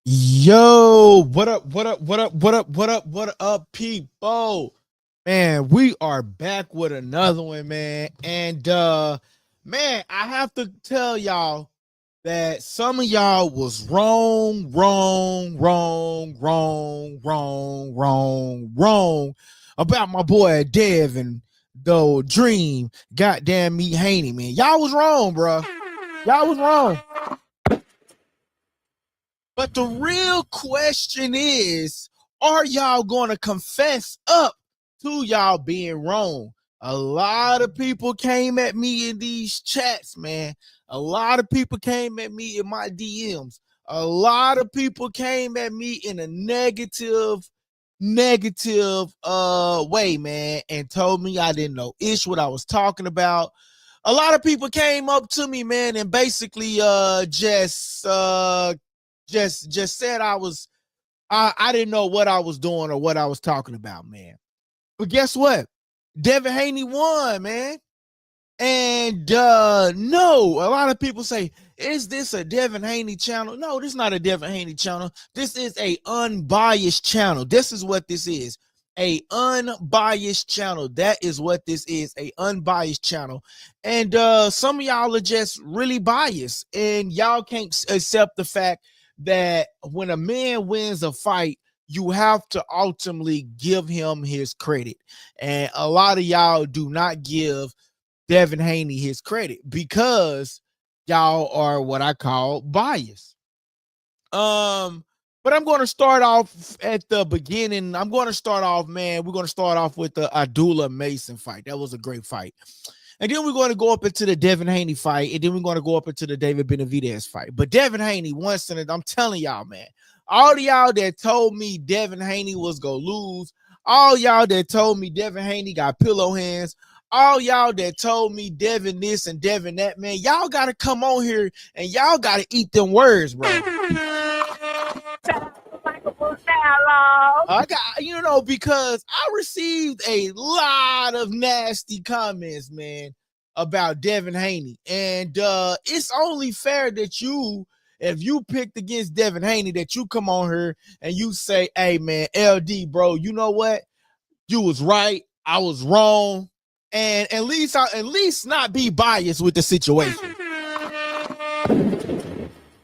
Yo, what up, what up, what up, what up, what up, what up, people? Man, we are back with another one, man. And man, I have to tell y'all that some of y'all was wrong about my boy Devin, the Dream, goddamn me Haney, man. Y'all was wrong, bro. Y'all was wrong. But the real question is, are y'all going to confess up to y'all being wrong? A lot of people came at me in these chats, man. A lot of people came at me in my DMs. A lot of people came at me in a negative way, man, and told me I didn't know what I was talking about. A lot of people came up to me, man, and basically just said I didn't know what I was doing or what I was talking about, man. But guess what? Devin Haney won, man. And no, a lot of people say, is this a Devin Haney channel? No, this is not a Devin Haney channel. This is a unbiased channel. This is what this is. A unbiased channel. That is what this is, a unbiased channel. And some of y'all are just really biased, and y'all can't accept the fact that when a man wins a fight, you have to ultimately give him his credit. And a lot of y'all do not give Devin Haney his credit because y'all are what I call biased. But I'm going to start off at the beginning. I'm going to start off, man. We're going to start off with the Abdullah Mason fight. That was a great fight. And then we're going to go up into the Devin Haney fight. And then we're going to go up into the David Benavidez fight. But Devin Haney, once in it, I'm telling y'all, man, all of y'all that told me Devin Haney was going to lose, all y'all that told me Devin Haney got pillow hands, all y'all that told me Devin this and Devin that, man, y'all got to come on here and y'all got to eat them words, bro. I got, because I received a lot of nasty comments, man, about Devin Haney. And it's only fair that if you picked against Devin Haney, that you come on here and you say, hey, man, LD, bro, you know what? You was right. I was wrong. And at least not be biased with the situation.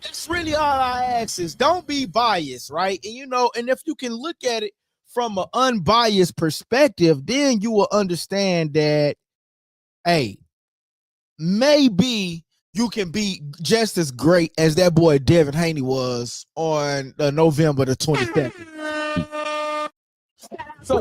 That's really all I ask is don't be biased, right? And if you can look at it from an unbiased perspective, then you will understand that, hey, maybe you can be just as great as that boy Devin Haney was on November the 22nd. So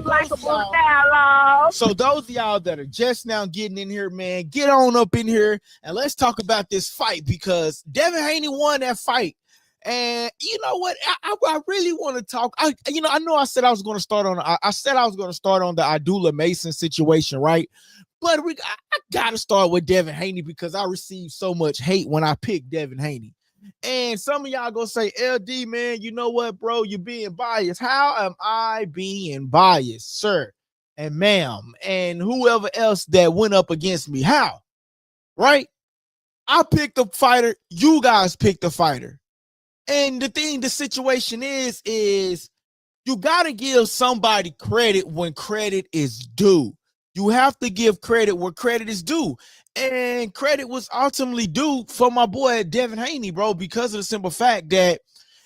those of y'all that are just now getting in here, man, get on up in here and let's talk about this fight, because Devin Haney won that fight. And you know what? I really want to talk. I know I said I was going to start on. I said I was going to start on the Abdullah Mason situation, right? But I got to start with Devin Haney because I received so much hate when I picked Devin Haney. And some of y'all gonna say, LD, man, you know what, bro? You're being biased. How am I being biased, sir and ma'am, and whoever else that went up against me? How? Right? I picked a fighter. You guys picked a fighter. And the situation is you got to give somebody credit when credit is due. You have to give credit where credit is due. And credit was ultimately due for my boy Devin Haney, bro, because of the simple fact that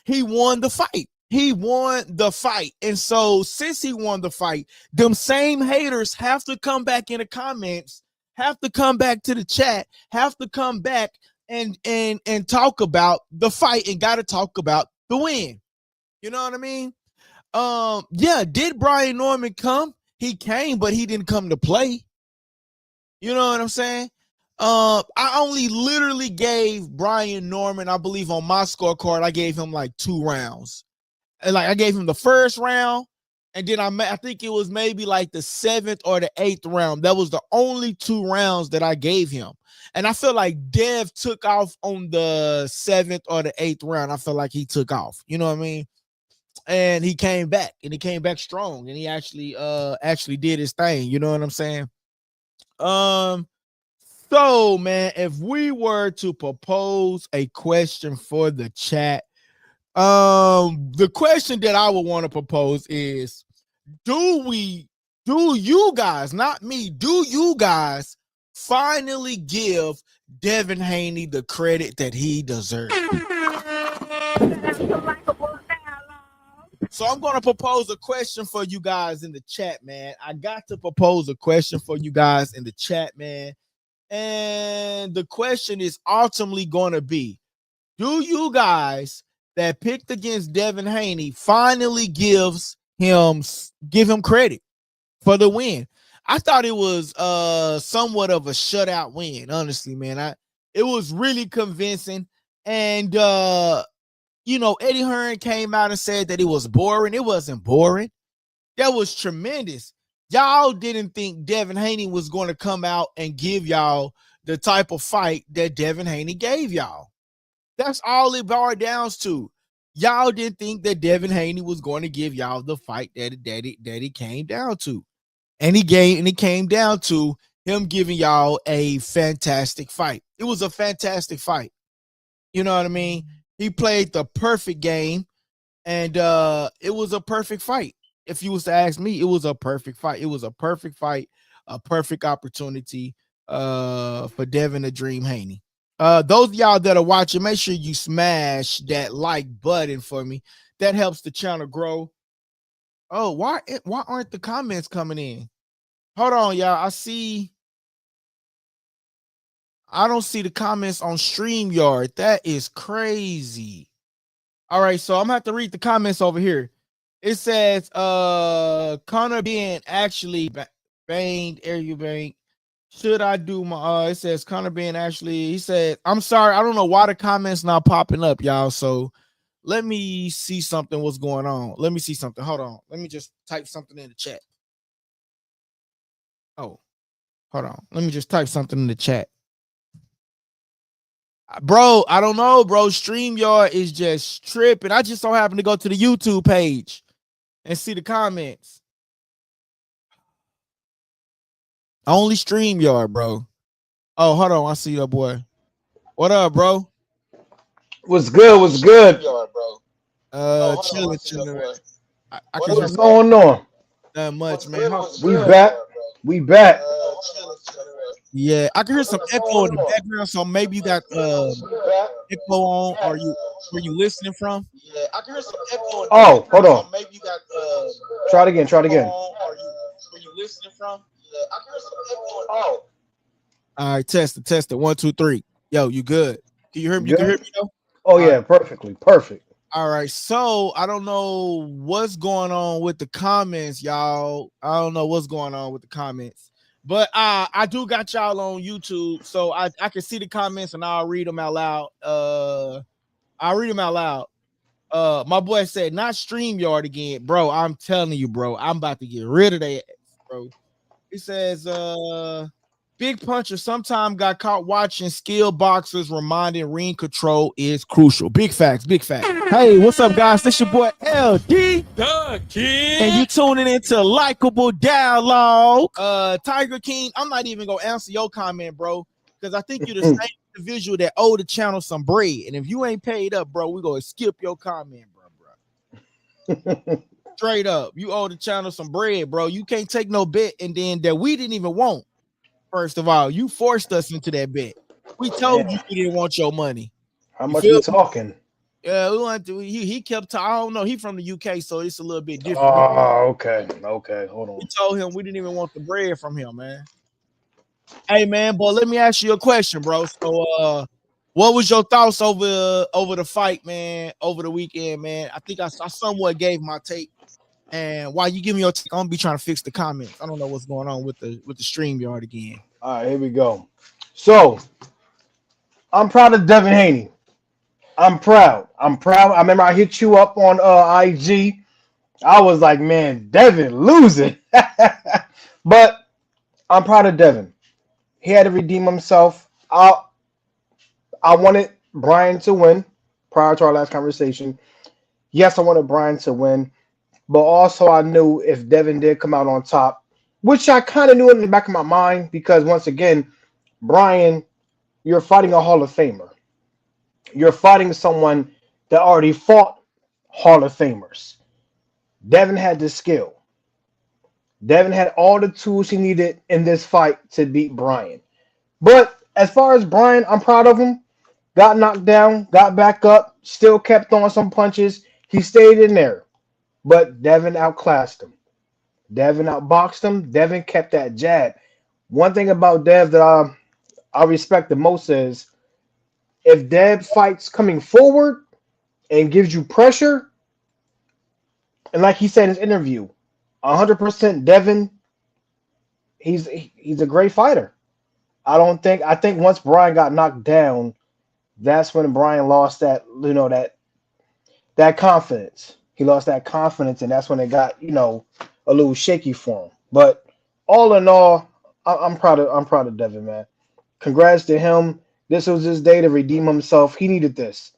he won the fight. He won the fight. And so since he won the fight, them same haters have to come back in the comments, have to come back to the chat, have to come back and talk about the fight and got to talk about the win. You know what I mean? Yeah, did Brian Norman come? He came, but he didn't come to play. You know what I'm saying? I only literally gave Brian Norman, I believe on my scorecard, I gave him like 2 rounds. And like I gave him the first round, and then I think it was maybe like the 7th or the 8th round. That was the only 2 rounds that I gave him. And I feel like Dev took off on the 7th or the 8th round. I feel like he took off. You know what I mean? And he came back, and he came back strong, and he actually did his thing. You know what I'm saying? So man, if we were to propose a question for the chat, The question that I would want to propose is, do you guys, not me, do you guys finally give Devin Haney the credit that he deserves? So I'm going to propose a question for you guys in the chat, man. I got to propose a question for you guys in the chat, man. And the question is ultimately going to be, do you guys that picked against Devin Haney finally give him credit for the win? I thought it was somewhat of a shutout win, honestly, man. It was really convincing. And Eddie Hearn came out and said that it was boring. It wasn't boring. That was tremendous. Y'all didn't think Devin Haney was going to come out and give y'all the type of fight that Devin Haney gave y'all. That's all it boiled down to. Y'all didn't think that Devin Haney was going to give y'all the fight that it came down to. And it came down to him giving y'all a fantastic fight. It was a fantastic fight. You know what I mean? He played the perfect game, and it was a perfect fight. If you was to ask me, it was a perfect fight. It was a perfect fight, a perfect opportunity for Devin the Dream Haney. Those of y'all that are watching, make sure you smash that like button for me. That helps the channel grow. Oh, why aren't the comments coming in? Hold on, y'all. I don't see the comments on StreamYard. That is crazy. All right, so I'm gonna have to read the comments over here. It says Connor being actually banged, Air Bank. Should I do my it says Connor being actually, he said, I'm sorry, I don't know why the comments not popping up, y'all. So let me see something. What's going on? Let me see something. Hold on. Let me just type something in the chat. Oh, hold on. Let me just type something in the chat. Bro, I don't know, bro. StreamYard is just tripping. I just so happen to go to the YouTube page and see the comments. Only StreamYard, bro. Oh, hold on. I see your boy. What up, bro? What's good? What's good? Chilling. What's going on? Not much, man. We back. We back. Yeah, I can hear some echo in the background, so maybe you got echo on, or where you listening from? Yeah, I can hear some echo. Oh, hold on. So maybe you got try it again. Where you listening from? Yeah, I can hear some echo. Oh. All right, test it. 1, 2, 3. Yo, you good? Can you hear me? You can hear me though? Oh yeah, right. Perfectly. Perfect. All right, so I don't know what's going on with the comments, y'all. I don't know what's going on with the comments, but I do got y'all on YouTube, so I can see the comments and I'll read them out loud. I'll read them out loud. My boy said, not StreamYard again, bro. I'm telling you, bro. I'm about to get rid of that, bro. He says, Big Puncher sometime got caught watching skilled boxers, reminding ring control is crucial. Big facts, big facts. Hey, what's up, guys? This your boy LD, the King, and you tuning into Likeable Dialogue. Tiger King, I'm not even gonna answer your comment, bro, because I think you're the same individual that owe the channel some bread, and if you ain't paid up, bro, we're gonna skip your comment, bro. Straight up, you owe the channel some bread, bro. You can't take no bet, and then that we didn't even want. First of all, you forced us into that bet. We told you we didn't want your money. How much we talking? Yeah, we want to. He kept. I don't know. He from the UK, so it's a little bit different. Oh, okay. Hold on. We told him we didn't even want the bread from him, man. Hey, man, but let me ask you a question, bro. So, what was your thoughts over the fight, man? Over the weekend, man. I think I somewhat gave my take. And while you give me your take, I'm gonna be trying to fix the comments. I don't know what's going on with the StreamYard again. All right, here we go. So I'm proud of Devin Haney. I'm proud. I remember I hit you up on IG. I was like, man, Devin losing. But I'm proud of Devin. He had to redeem himself. I wanted Brian to win prior to our last conversation. Yes, I wanted Brian to win. But also I knew if Devin did come out on top, which I kind of knew in the back of my mind, because once again, Brian, you're fighting a Hall of Famer. You're fighting someone that already fought Hall of Famers. Devin had the skill. Devin had all the tools he needed in this fight to beat Brian. But as far as Brian, I'm proud of him. Got knocked down, got back up, still kept throwing some punches. He stayed in there. But Devin outclassed him. Devin outboxed him. Devin kept that jab. One thing about Dev that I respect the most is if Dev fights coming forward and gives you pressure, and like he said in his interview, 100% Devin, he's a great fighter. I think once Brian got knocked down, that's when Brian lost that confidence. He lost that confidence, and that's when it got a little shaky for him. But all in all, I'm proud of Devin, man. Congrats to him. This was his day to redeem himself. He needed this.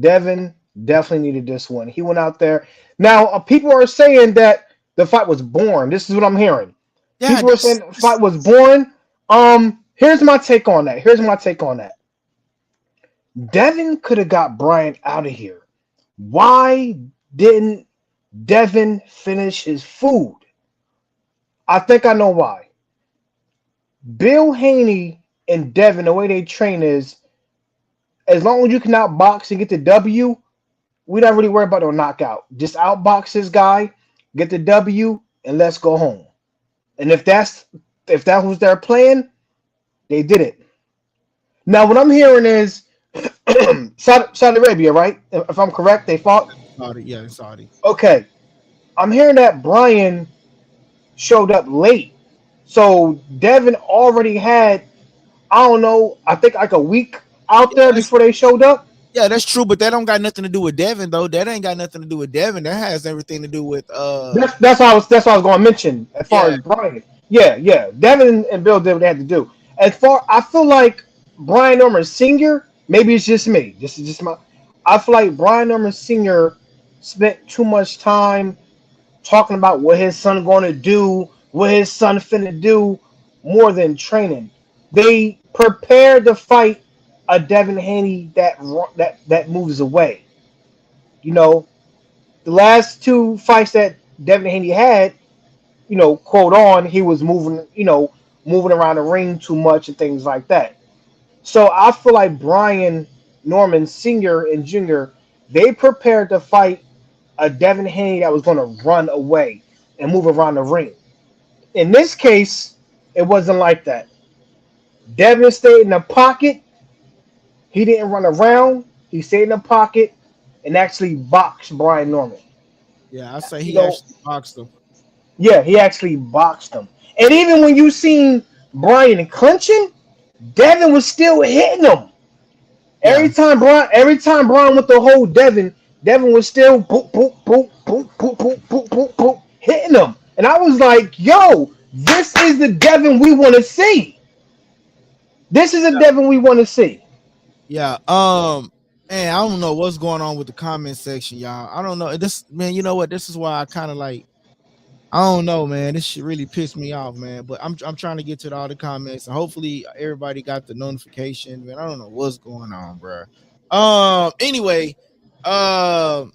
Devin definitely needed this one. He went out there. Now, people are saying that the fight was boring. This is what I'm hearing. Yeah, People are saying the fight was boring. Here's my take on that. Devin could have got Brian out of here. Why didn't Devin finish his food? I think I know why. Bill Haney and Devin, the way they train is, as long as you can outbox and get the W, we don't really worry about no knockout. Just outbox this guy, get the W, and let's go home. And if that was their plan, they did it. Now, what I'm hearing is Saudi Arabia, right? If I'm correct, they fought. Saudi, yeah, Saudi. Okay, I'm hearing that Brian showed up late, so Devin already had, I don't know, I think like a week out there before they showed up. Yeah, that's true, but that don't got nothing to do with Devin though. That ain't got nothing to do with Devin. That has everything to do with That's what I was going to mention as far yeah. as Brian. Yeah. Devin and Bill did what they had to do. I feel like Brian Norman Sr. Maybe it's just me. This is just my. I feel like Brian Norman Sr. spent too much time talking about what his son going to do, what his son finna do, more than training. They prepared to fight a Devin Haney that moves away. You know, the last two fights that Devin Haney had, quote on, he was moving around the ring too much and things like that. So I feel like Brian Norman Sr. and Jr., they prepared to fight a Devin Haney that was going to run away and move around the ring. In this case, it wasn't like that. Devin stayed in the pocket. He didn't run around. He stayed in the pocket and actually boxed Brian Norman. Yeah, I say You he know, actually boxed him. yeah, he actually boxed him. And even when you seen Brian clinching, Devin was still hitting him. Yeah, Every time Brian went to hold Devin, Devin was still boop, boop, boop, boop, boop, boop, boop, boop, boop, hitting him. And I was like, yo, this is the Devin we want to see. This is a Devin we want to see. yeah. Man, I don't know what's going on with the comment section, y'all. I don't know. This man, you know what? This is why I kind of like. I don't know, man. This shit really pissed me off, man. But I'm trying to get to all the comments, and hopefully everybody got the notification. Man, I don't know what's going on, bro. Anyway, I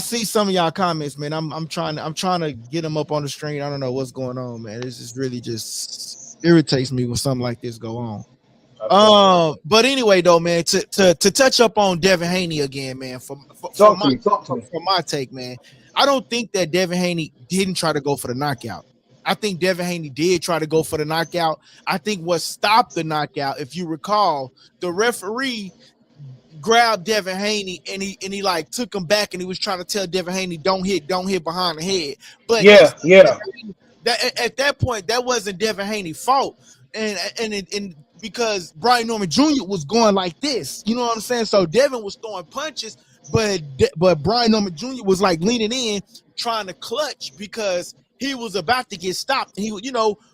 see some of y'all comments, man. I'm trying to get them up on the screen. I don't know what's going on, man. This is really just irritates me when something like this go on. But anyway, though, man, to touch up on Devin Haney again, man, Talk to me. from my take, man, I don't think that Devin Haney didn't try to go for the knockout. I think Devin Haney did try to go for the knockout. I think what stopped the knockout, if you recall, the referee grabbed Devin Haney and he like took him back and he was trying to tell Devin Haney don't hit behind the head. But Yeah. that at that point that wasn't Devin Haney's fault, and because Brian Norman Jr. was going like this, you know what I'm saying? So Devin was throwing punches, but Brian Norman Jr. was like leaning in, trying to clutch because he was about to get stopped. And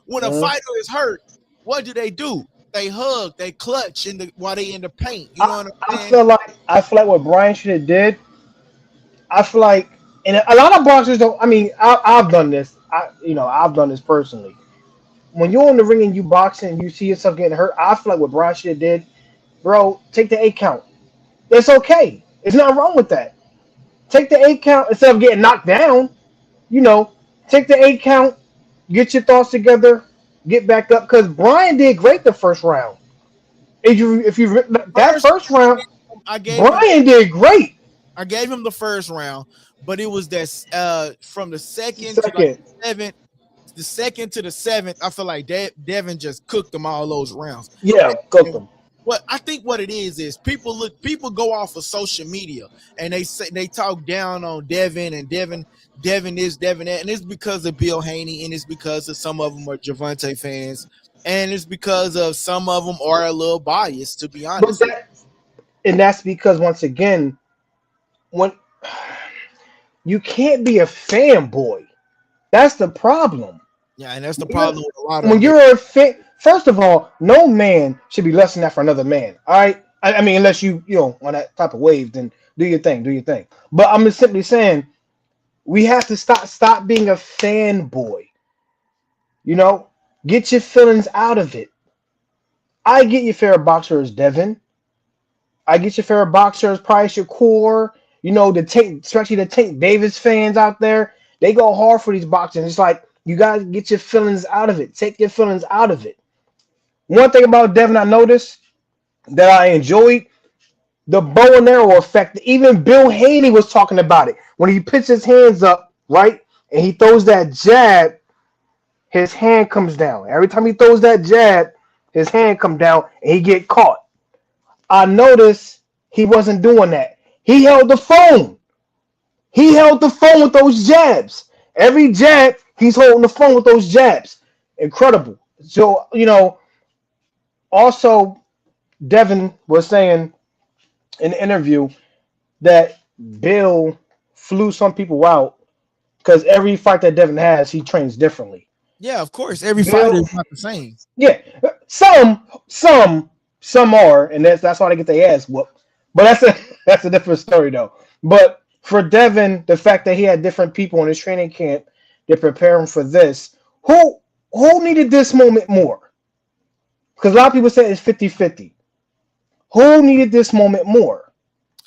when a fighter is hurt, what do? They hug, they clutch while they in the paint. You know what I'm saying? I feel like what Brian should have did. I feel like, and a lot of boxers don't. I mean, I've done this. I've done this personally. When you're in the ring and you boxing and you see yourself getting hurt, I feel like what Brian should have did, bro, take the 8 count. That's okay. There's nothing wrong with that. Take the 8 count instead of getting knocked down. You know, take the 8 count, get your thoughts together, get back up. Because Brian did great the first round. If you that First, first round, I gave him Brian did great. I gave him the first round, but it was that from the second to like Second, the second to the seventh, I feel like Devin just cooked them all those rounds. yeah, cooked And him. what I think what it is people go off of social media and they talk down on Devin and Devin is Devin that, and it's because of Bill Haney, and it's because of some of them are Javante fans, and it's because of some of them are a little biased, to be But honest. that's because once again, when you can't be a fanboy, that's the problem. Yeah, and that's the problem with a lot of When them. you're a fan, first of all, no man should be less than that for another man. All right, I mean, unless you know on that type of wave, then do your thing, do your thing. But I'm just simply saying we have to stop being a fanboy. You know, get your feelings out of it. I get your favorite boxer is Devin. I get your favorite boxer is probably Shakur. You know, especially the Tank Davis fans out there, they go hard for these boxers. It's like you guys get your feelings out of it. Take your feelings out of it. One thing about Devin I noticed that I enjoyed the bow and arrow effect. Even Bill Haney was talking about it when he puts his hands up, right, and he throws that jab. His hand comes down. Every time he throws that jab, his hand comes down and he get caught. I noticed he wasn't doing that. He held the phone. He held the phone with those jabs. Every jab, he's holding the phone with those jabs. Incredible. So, you know, also, Devin was saying in the interview that Bill flew some people out because every fight that Devin has, he trains differently. Yeah, of course, every fighter Bill, is not the same. yeah, some are, and that's why they get their ass whooped. But that's a different story though. But for Devin, the fact that he had different people in his training camp to prepare him for this, who needed this moment more? Because a lot of people say it's 50-50. Who needed this moment more?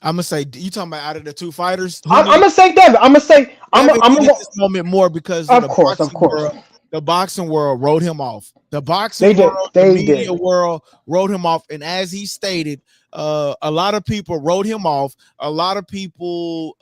I'm gonna say you talking about out of the two fighters. I'm gonna say Devin. I'm gonna say Devin I'm needed gonna this moment more because of course, of course. world. The boxing world wrote him off. The boxing They did. world, They the media did. world wrote him off. And as he stated, a lot of people wrote him off. A lot of people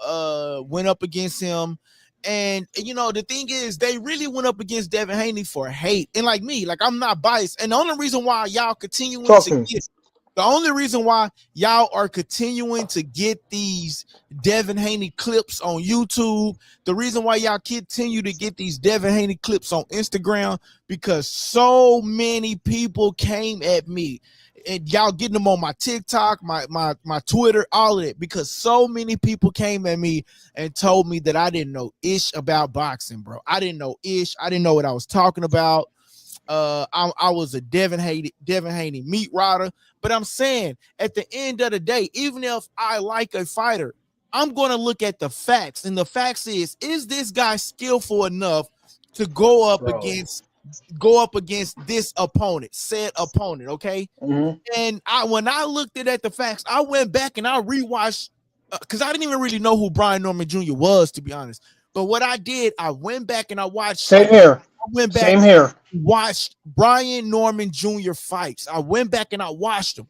went up against him. And you know, the thing is, they really went up against Devin Haney for hate. And like me, like I'm not biased. And the only reason why y'all continuing Talk to to me. get the only reason why y'all are continuing to get these Devin Haney clips on YouTube, the reason why y'all continue to get these Devin Haney clips on Instagram, because so many people came at me. And y'all getting them on my TikTok, my Twitter, all of it, because so many people came at me and told me that I didn't know ish about boxing, bro. I didn't know ish. I didn't know what I was talking about. I was a Devin Haney meat rider, but I'm saying at the end of the day, even if I like a fighter, I'm going to look at the facts, and the facts is this guy skillful enough to go up against this opponent, said opponent, okay? Mm-hmm. And when I looked at the facts, I went back and I rewatched because I didn't even really know who Brian Norman Jr. was, to be honest. But what I did, I went back and I watched. Same here. I went back. Same here. Watched Brian Norman Jr. fights. I went back and I watched them.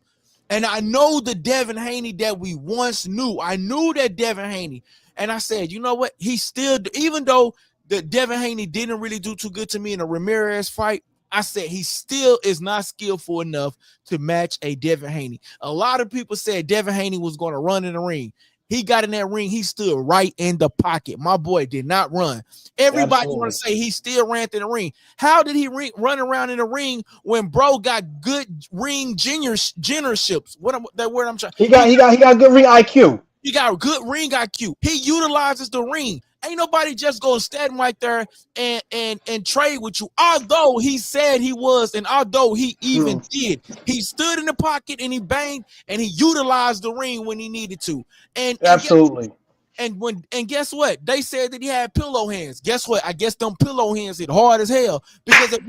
And I know the Devin Haney that we once knew. I knew that Devin Haney. And I said, you know what? He still, even though the Devin Haney didn't really do too good to me in a Ramirez fight, I said he still is not skillful enough to match a Devin Haney. A lot of people said Devin Haney was going to run in the ring. He got in that ring. He stood right in the pocket. My boy did not run. Everybody want to say he still ran in the ring. How did he run around in the ring when bro got good ring generships? That word I'm trying. He got good ring IQ. He got good ring IQ. He utilizes the ring. Ain't nobody just gonna stand right there and trade with you. Although he said he was, and although he even did, he stood in the pocket and he banged and he utilized the ring when he needed to. And absolutely. And guess what? They said that he had pillow hands. Guess what? I guess them pillow hands hit hard as hell. Because if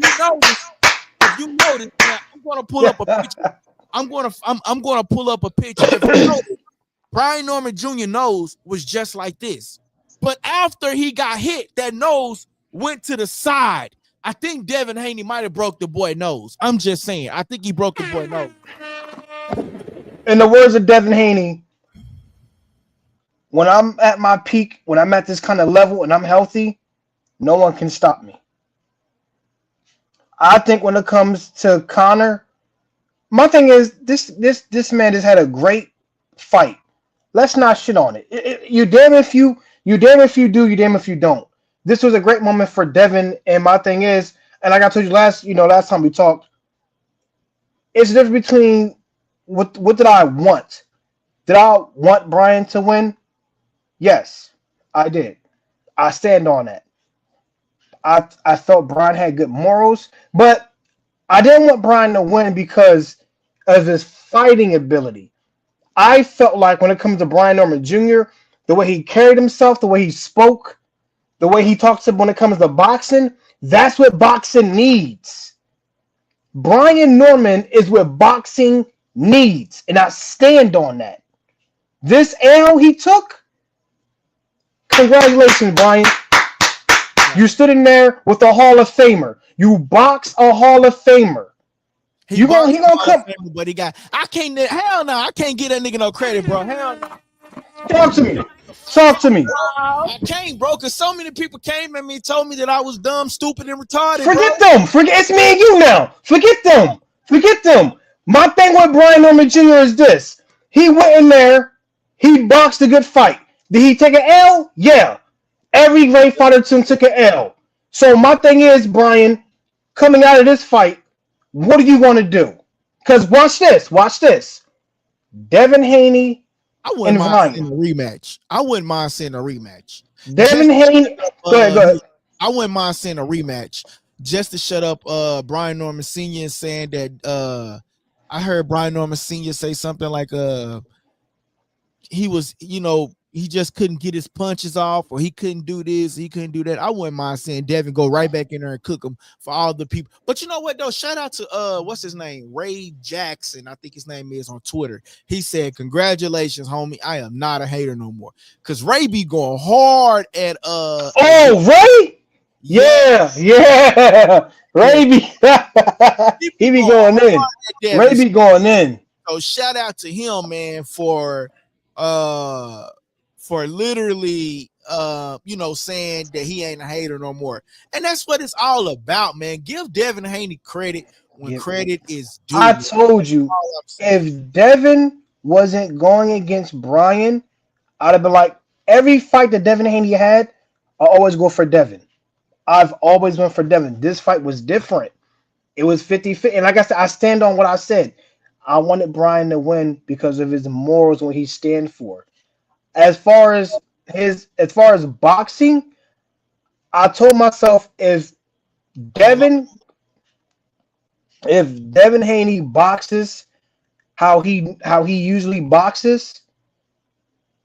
you notice, now I'm gonna pull up a picture. I'm gonna pull up a picture. If you notice, Brian Norman Jr. nose was just like this. But after he got hit, that nose went to the side. I think Devin Haney might have broke the boy nose. I'm just saying. I think he broke the boy nose. In the words of Devin Haney, when I'm at my peak, when I'm at this kind of level and I'm healthy, no one can stop me. I think when it comes to Conor, my thing is this man has had a great fight. Let's not shit on it. You damn if you do, you damn if you don't. This was a great moment for Devin, and my thing is, and like I told you last time we talked, it's the difference between what did I want? Did I want Brian to win? Yes, I did. I stand on that. I felt Brian had good morals, but I didn't want Brian to win because of his fighting ability. I felt like when it comes to Brian Norman Jr., the way he carried himself, the way he spoke, the way he talks when it comes to boxing, that's what boxing needs. Brian Norman is what boxing needs, and I stand on that. This L he took, congratulations, Brian. You stood in there with a Hall of Famer. You box a Hall of Famer. He gonna come, but he got. I can't. Hell no, I can't get that nigga no credit, bro. Hell no. Talk to me. Talk to me. I can't, bro, because so many people came at me and told me that I was dumb, stupid, and retarded. Forget them. It's me and you now. Forget them. My thing with Brian Norman Jr. is this. He went in there. He boxed a good fight. Did he take an L? Yeah. Every great fighter took an L. So my thing is, Brian, coming out of this fight, what do you want to do? Because watch this. Devin Haney. I wouldn't mind seeing a rematch. Devin Haney. Go ahead. I wouldn't mind seeing a rematch just to shut up Brian Norman Sr. saying that I heard Brian Norman Sr. say something like he was, he just couldn't get his punches off, or he couldn't do this, he couldn't do that. I wouldn't mind seeing Devin go right back in there and cook him for all the people. But you know what though? Shout out to what's his name? Ray Jackson, I think his name is, on Twitter. He said, "Congratulations, homie. I am not a hater no more." Cause Ray be going hard at Ray? Yeah. Ray be he be going in. Ray be going in. So shout out to him, man, for literally saying that he ain't a hater no more. And that's what it's all about, man. Give Devin Haney credit when credit is due. I told you, if Devin wasn't going against Brian, I'd have been like, every fight that Devin Haney had, I always go for Devin. I've always went for Devin. This fight was different. It was 50-50. And like I said, I stand on what I said. I wanted Brian to win because of his morals, what he stands for. As far as boxing, I told myself if Devin Haney boxes how he usually boxes,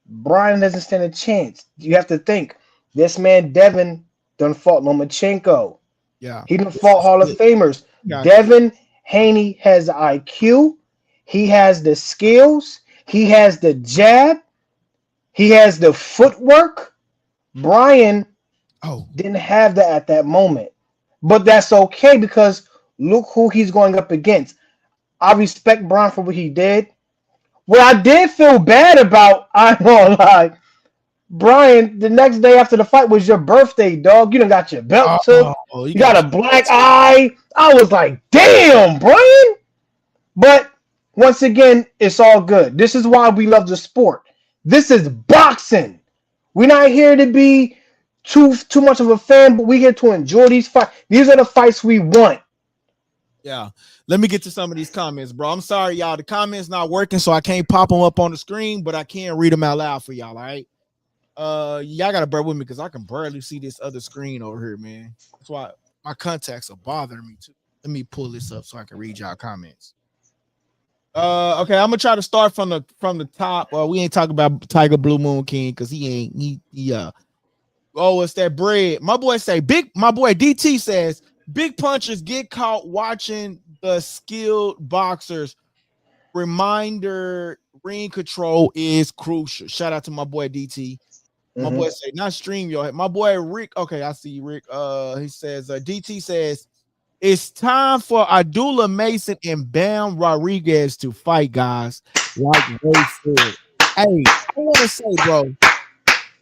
Brian doesn't stand a chance. You have to think, this man Devin done fought Lomachenko. Yeah, he done fought Hall of Famers. Yeah. Devin Haney has the IQ. He has the skills. He has the jab. He has the footwork. Brian didn't have that at that moment. But that's okay because look who he's going up against. I respect Brian for what he did. What I did feel bad about, I won't lie, Brian, the next day after the fight was your birthday, dog. You done got your belt took. You got a black eye. I was like, damn, Brian. But once again, it's all good. This is why we love the sport. This is boxing. We're not here to be too much of a fan, but we're here to enjoy these fights. These are the fights we want. Yeah. Let me get to some of these comments, bro. I'm sorry, y'all. The comments not working, so I can't pop them up on the screen, but I can read them out loud for y'all, all right? Y'all got to bear with me because I can barely see this other screen over here, man. That's why my contacts are bothering me, too. Let me pull this up so I can read y'all comments. Okay, I'm gonna try to start from the top. We ain't talking about Tiger Blue Moon King because he it's that bread. My boy DT says big punchers get caught watching the skilled boxers. Reminder ring control is crucial. Shout out to my boy DT. My boy say, not stream your head. My boy Rick. Okay, I see you, Rick. He says, DT says, it's time for Abdullah Mason and Bam Rodriguez to fight, guys. Like Ray said. Hey, I want to say, bro,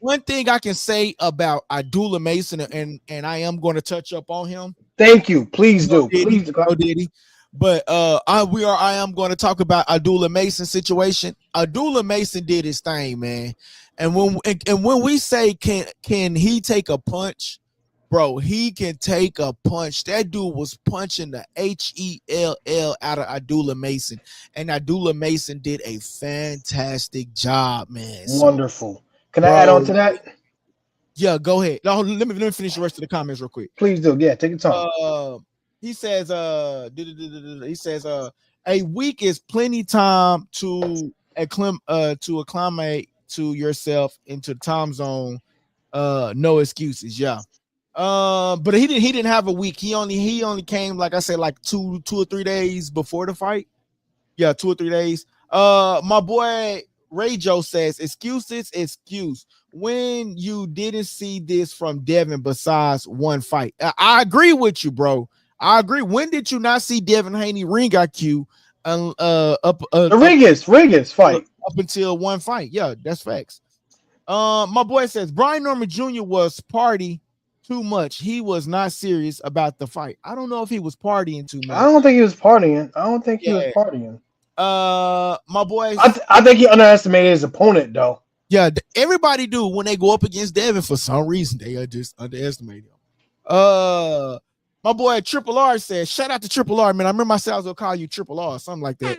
one thing I can say about Abdullah Mason, and I am going to touch up on him. Thank you. Please do. Please do. Diddy. But I am going to talk about Abdullah Mason's situation. Abdullah Mason did his thing, man. And when we say can he take a punch, bro, he can take a punch. That dude was punching the HELL out of Abdullah Mason, and Abdullah Mason did a fantastic job, man. Wonderful. Can I add on to that? Yeah, go ahead. No, let me finish the rest of the comments real quick. Please do. Yeah, take your time. He says, a week is plenty time to acclimate to yourself into the time zone. No excuses. Yeah. But he didn't have a week. He only came, like I said, like two or 3 days before the fight. Yeah, 2 or 3 days. My boy Ray Joe says, excuse when you didn't see this from Devin besides one fight. I agree with you, bro. I agree. When did you not see Devin Haney ring IQ Ringus fight up until one fight? Yeah, that's facts. My boy says Brian Norman Jr. was party too much. He was not serious about the fight. I don't know if he was partying too much. I don't think he was partying. My boy, I think he underestimated his opponent, though. Yeah, everybody do when they go up against Devin. For some reason, they just underestimate him. My boy Triple R says, shout out to Triple R, man. I remember I said I was gonna call you Triple R, something like that.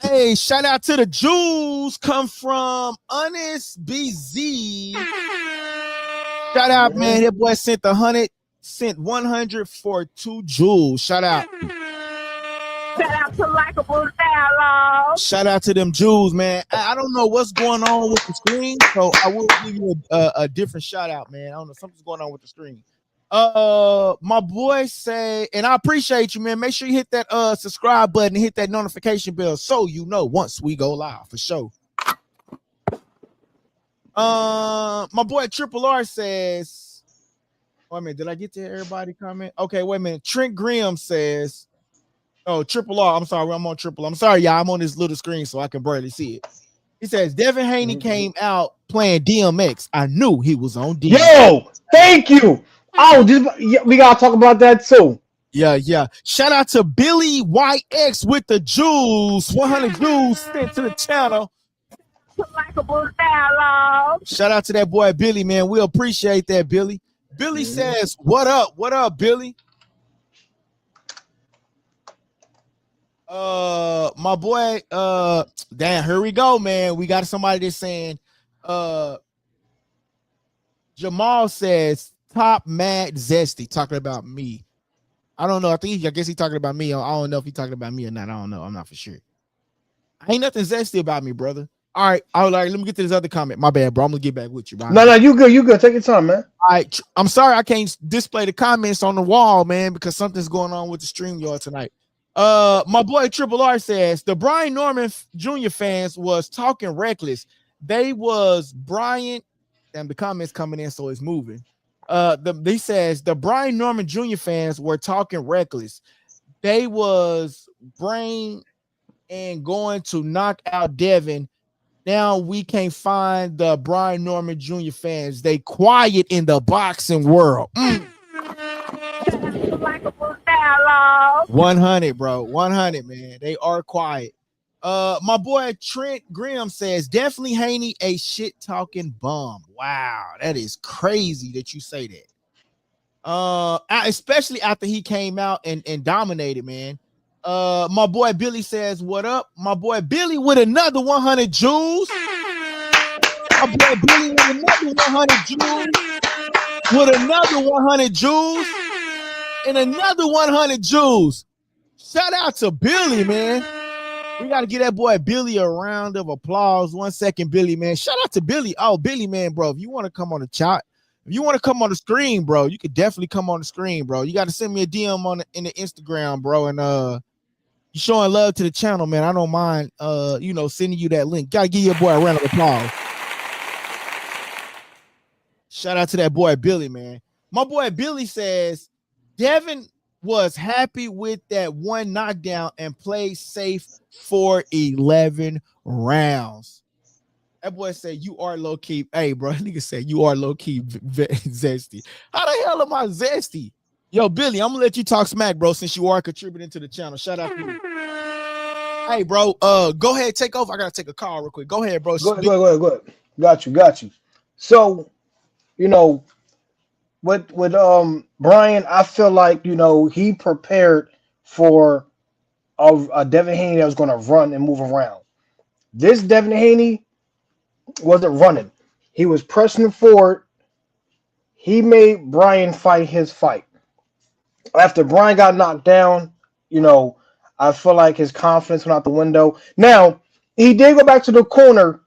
Hey, shout out to the Jews. Come from Honest BZ. Shout out, man. That boy sent 100 for 2 jewels. Shout out. Shout out to LikeableDialogue. Shout out to them Jews, man. I don't know what's going on with the screen, so I will give you a different shout out, man. I don't know, something's going on with the screen. My boy say, and I appreciate you, man. Make sure you hit that subscribe button and hit that notification bell so you know once we go live for sure. My boy Triple R says, wait a minute, did I get to everybody comment? Okay, wait a minute. Trent Grimm says, oh, Triple R. I'm sorry, I'm on Triple R. I'm sorry, y'all. I'm on this little screen so I can barely see it. He says Devin Haney came out playing DMX. I knew he was on DMX. Yo, thank you. Oh, we gotta talk about that too. Yeah. Shout out to Billy YX with the jewels. 100 jewels sent to the channel. Shout out to that boy Billy, man. We appreciate that, Billy. Billy says, "What up? What up, Billy?" My boy, damn, here we go, man. We got somebody that's saying, Jamal says, top mad zesty, talking about me. I don't know. I guess he's talking about me. I don't know if he's talking about me or not. I don't know. I'm not for sure. Ain't nothing zesty about me, brother. All right. Let me get to this other comment. My bad, bro. I'm gonna get back with you. Bro. No, you good. You good. Take your time, man. All right. I'm sorry I can't display the comments on the wall, man, because something's going on with the StreamYard tonight. My boy Triple R says the Brian Norman Jr. fans was talking reckless. They was Brian, and the comments coming in, so it's moving. He says the Brian Norman Jr. fans were talking reckless. They was brain and going to knock out Devin. Now we can't find the Brian Norman Jr. fans. They quiet in the boxing world. 100, bro. 100, man. They are quiet. My boy Trent Grimm says definitely Haney a shit talking bum. Wow, that is crazy that you say that. Especially after he came out and dominated, man. My boy Billy says, what up? My boy Billy with another 100 jewels. My boy Billy with another 100 jewels. With another 100 jewels. And another 100 jewels. Shout out to Billy, man. We got to give that boy Billy a round of applause. 1 second, Billy, man. Shout out to Billy. Oh, Billy, man, bro. If you want to come on the chat, if you want to come on the screen, bro, you could definitely come on the screen, bro. You got to send me a DM in the Instagram, bro, and You showing love to the channel, man. I don't mind sending you that link. Gotta give your boy a round of applause. Shout out to that boy Billy, man. My boy Billy says Devin was happy with that one knockdown and played safe for 11 rounds. That boy said you are low key. Hey, bro, nigga said you are low key zesty. How the hell am I zesty? Yo, Billy, I'm gonna let you talk smack, bro, since you are contributing to the channel. Shout out to you. Hey, bro, go ahead, take over. I gotta take a call real quick. Go ahead, bro. Go ahead. Got you. So, with Brian, I feel like he prepared for a Devin Haney that was going to run and move around. This Devin Haney wasn't running; he was pressing forward. He made Brian fight his fight. After Brian got knocked down, I feel like his confidence went out the window. Now he did go back to the corner.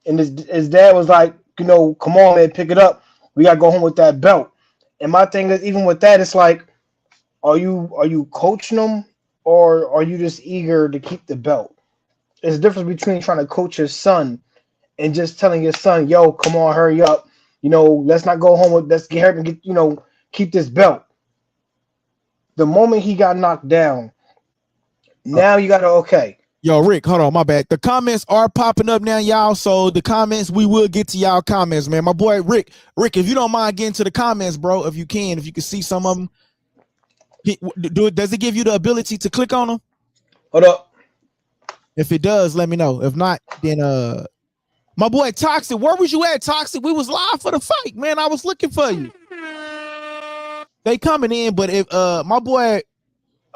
And his dad was like, come on, man, pick it up. We gotta go home with that belt. And my thing is, even with that, it's like, are you coaching them, or are you just eager to keep the belt? There's a difference between trying to coach your son and just telling your son, yo, come on, hurry up. Let's not go home with, let's get hurt and get, keep this belt. The moment he got knocked down, now you gotta, okay. Yo, Rick, hold on, my bad. The comments are popping up now, y'all. So the comments, we will get to y'all comments, man. My boy Rick, if you don't mind getting to the comments, bro, if you can see some of them. Does it give you the ability to click on them? Hold up. If it does, let me know. If not, then my boy Toxic, where was you at, Toxic? We was live for the fight, man. I was looking for you. They coming in, but if my boy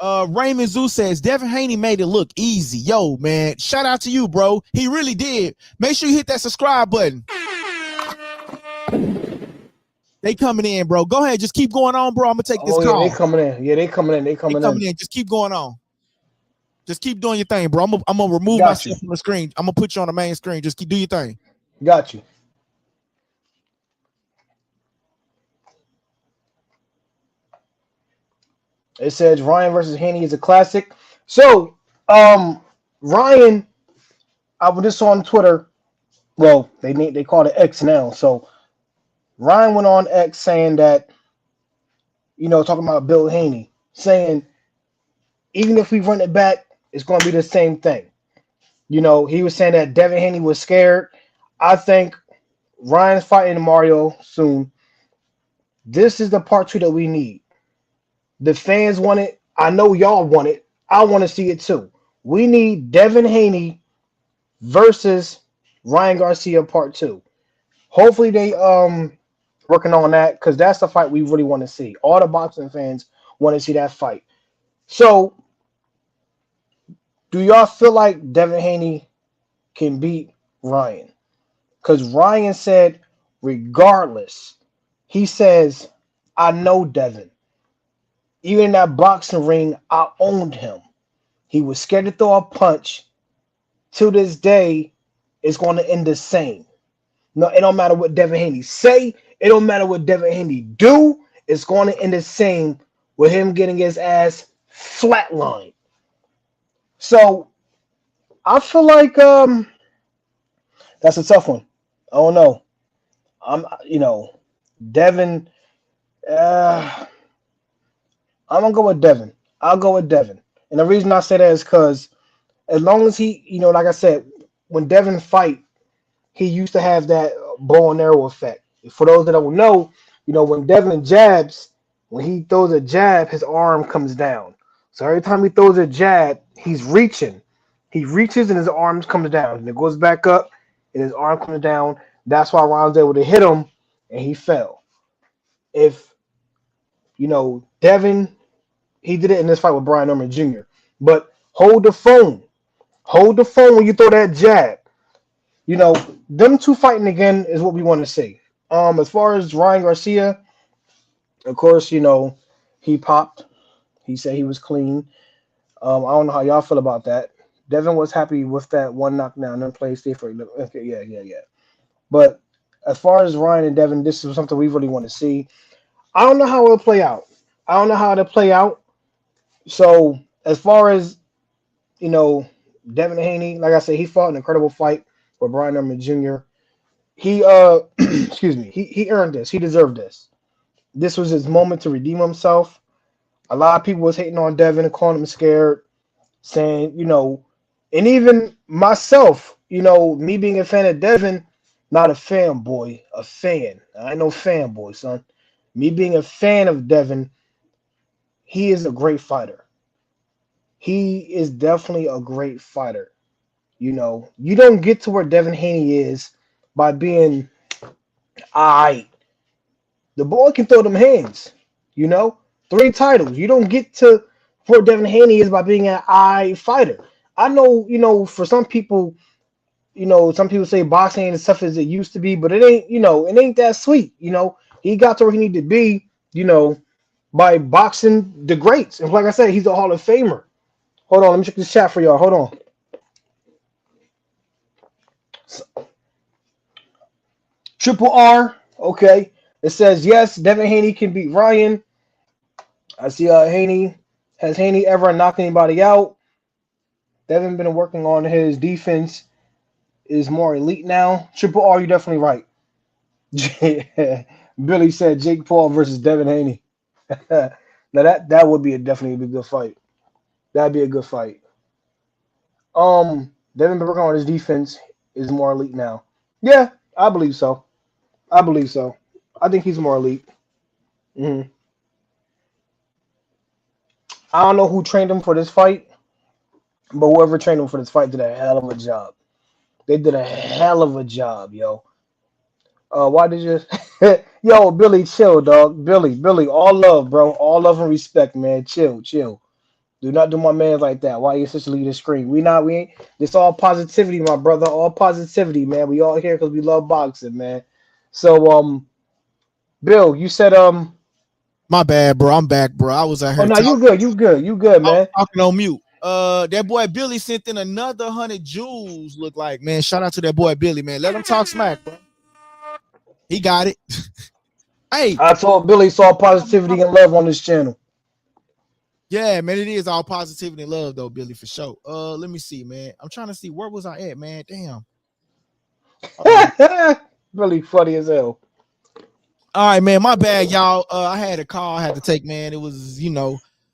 Raymond Zoo says Devin Haney made it look easy. Yo, man, shout out to you, bro. He really did. Make sure you hit that subscribe button. They coming in, bro. Go ahead, just keep going on, bro. I'm gonna take this call. They coming in. Yeah, they coming in. Just keep going on. Just keep doing your thing, bro. I'm gonna remove myself from the screen. I'm gonna put you on the main screen. Just do your thing. Got you. It says Ryan versus Haney is a classic. So, Ryan, I was just on Twitter. Well, they call it X now. So, Ryan went on X saying that, talking about Bill Haney, saying even if we run it back, it's going to be the same thing. He was saying that Devin Haney was scared. I think Ryan's fighting Mario soon. This is the part 2 that we need. The fans want it. I know y'all want it. I want to see it too. We need Devin Haney versus Ryan Garcia part 2. Hopefully they working on that, because that's the fight we really want to see. All the boxing fans want to see that fight. So, do y'all feel like Devin Haney can beat Ryan? Because Ryan said, regardless, he says, I know Devin. Even in that boxing ring, I owned him. He was scared to throw a punch. To this day, it's going to end the same. No, it don't matter what Devin Haney say. It don't matter what Devin Haney do. It's going to end the same with him getting his ass flatlined. So, I feel like that's a tough one. I don't know. Devin. I'm gonna go with Devin. I'll go with Devin. And the reason I say that is because as long as he, like I said, when Devin fight, he used to have that bow and arrow effect. For those that don't know, when Devin jabs, when he throws a jab, his arm comes down. So every time he throws a jab, he's reaching. He reaches and his arm comes down. And it goes back up and his arm comes down. That's why Ron's able to hit him and he fell. If, Devin, he did it in this fight with Brian Norman Jr. But hold the phone. Hold the phone when you throw that jab. Them two fighting again is what we want to see. As far as Ryan Garcia, of course, he popped. He said he was clean. I don't know how y'all feel about that. Devin was happy with that one knockdown and played safe for okay, yeah. But as far as Ryan and Devin, this is something we really want to see. I don't know how it'll play out. So as far as Devin Haney, like I said, he fought an incredible fight with Brian Norman Jr. He excuse me, he earned this. He deserved this. This was his moment to redeem himself. A lot of people was hating on Devin and calling him scared, saying, and even myself, me being a fan of Devin, not a fanboy, a fan. I ain't no fanboy, son. Me being a fan of Devin, he is a great fighter. He is definitely a great fighter. You don't get to where Devin Haney is by being aight. The boy can throw them hands, 3 titles. You don't get to where Devin Haney is by being an aight fighter. I know, for some people, some people say boxing ain't as tough as it used to be, but it ain't, it ain't that sweet. He got to where he needed to be, by boxing the greats. And like I said, he's a Hall of Famer. Hold on, let me check this chat for y'all. Hold on. Triple R, okay. It says, yes, Devin Haney can beat Ryan. I see Haney. Has Haney ever knocked anybody out? Devin been working on his defense. Is more elite now. Triple R, you're definitely right. Billy said Jake Paul versus Devin Haney. Now that would be definitely a good fight. That'd be a good fight. Devin been working on his defense. Is more elite now. Yeah, I believe so. I think he's more elite. I don't know who trained him for this fight, but whoever trained him for this fight did a hell of a job. They did a hell of a job, yo. Why did you? Yo, Billy, chill, dog. Billy, all love, bro. All love and respect, man. Chill. Do not do my man like that. Why you essentially the screen? We ain't. It's all positivity, my brother. All positivity, man. We all here because we love boxing, man. So, Bill, you said My bad, bro. I'm back, bro. I was out here. Oh no, you good, man. Talking on mute. That boy Billy sent in another 100 jewels. Look like, man. Shout out to that boy Billy, man. Let him talk smack, bro. He got it. Hey, I told Billy saw positivity and love on this channel. Yeah, man, it is all positivity and love, though, Billy, for sure. Let me see, man. I'm trying to see where was I at, man. Damn. Really funny as hell. All right, man. My bad, y'all. I had a call I had to take, man. It was,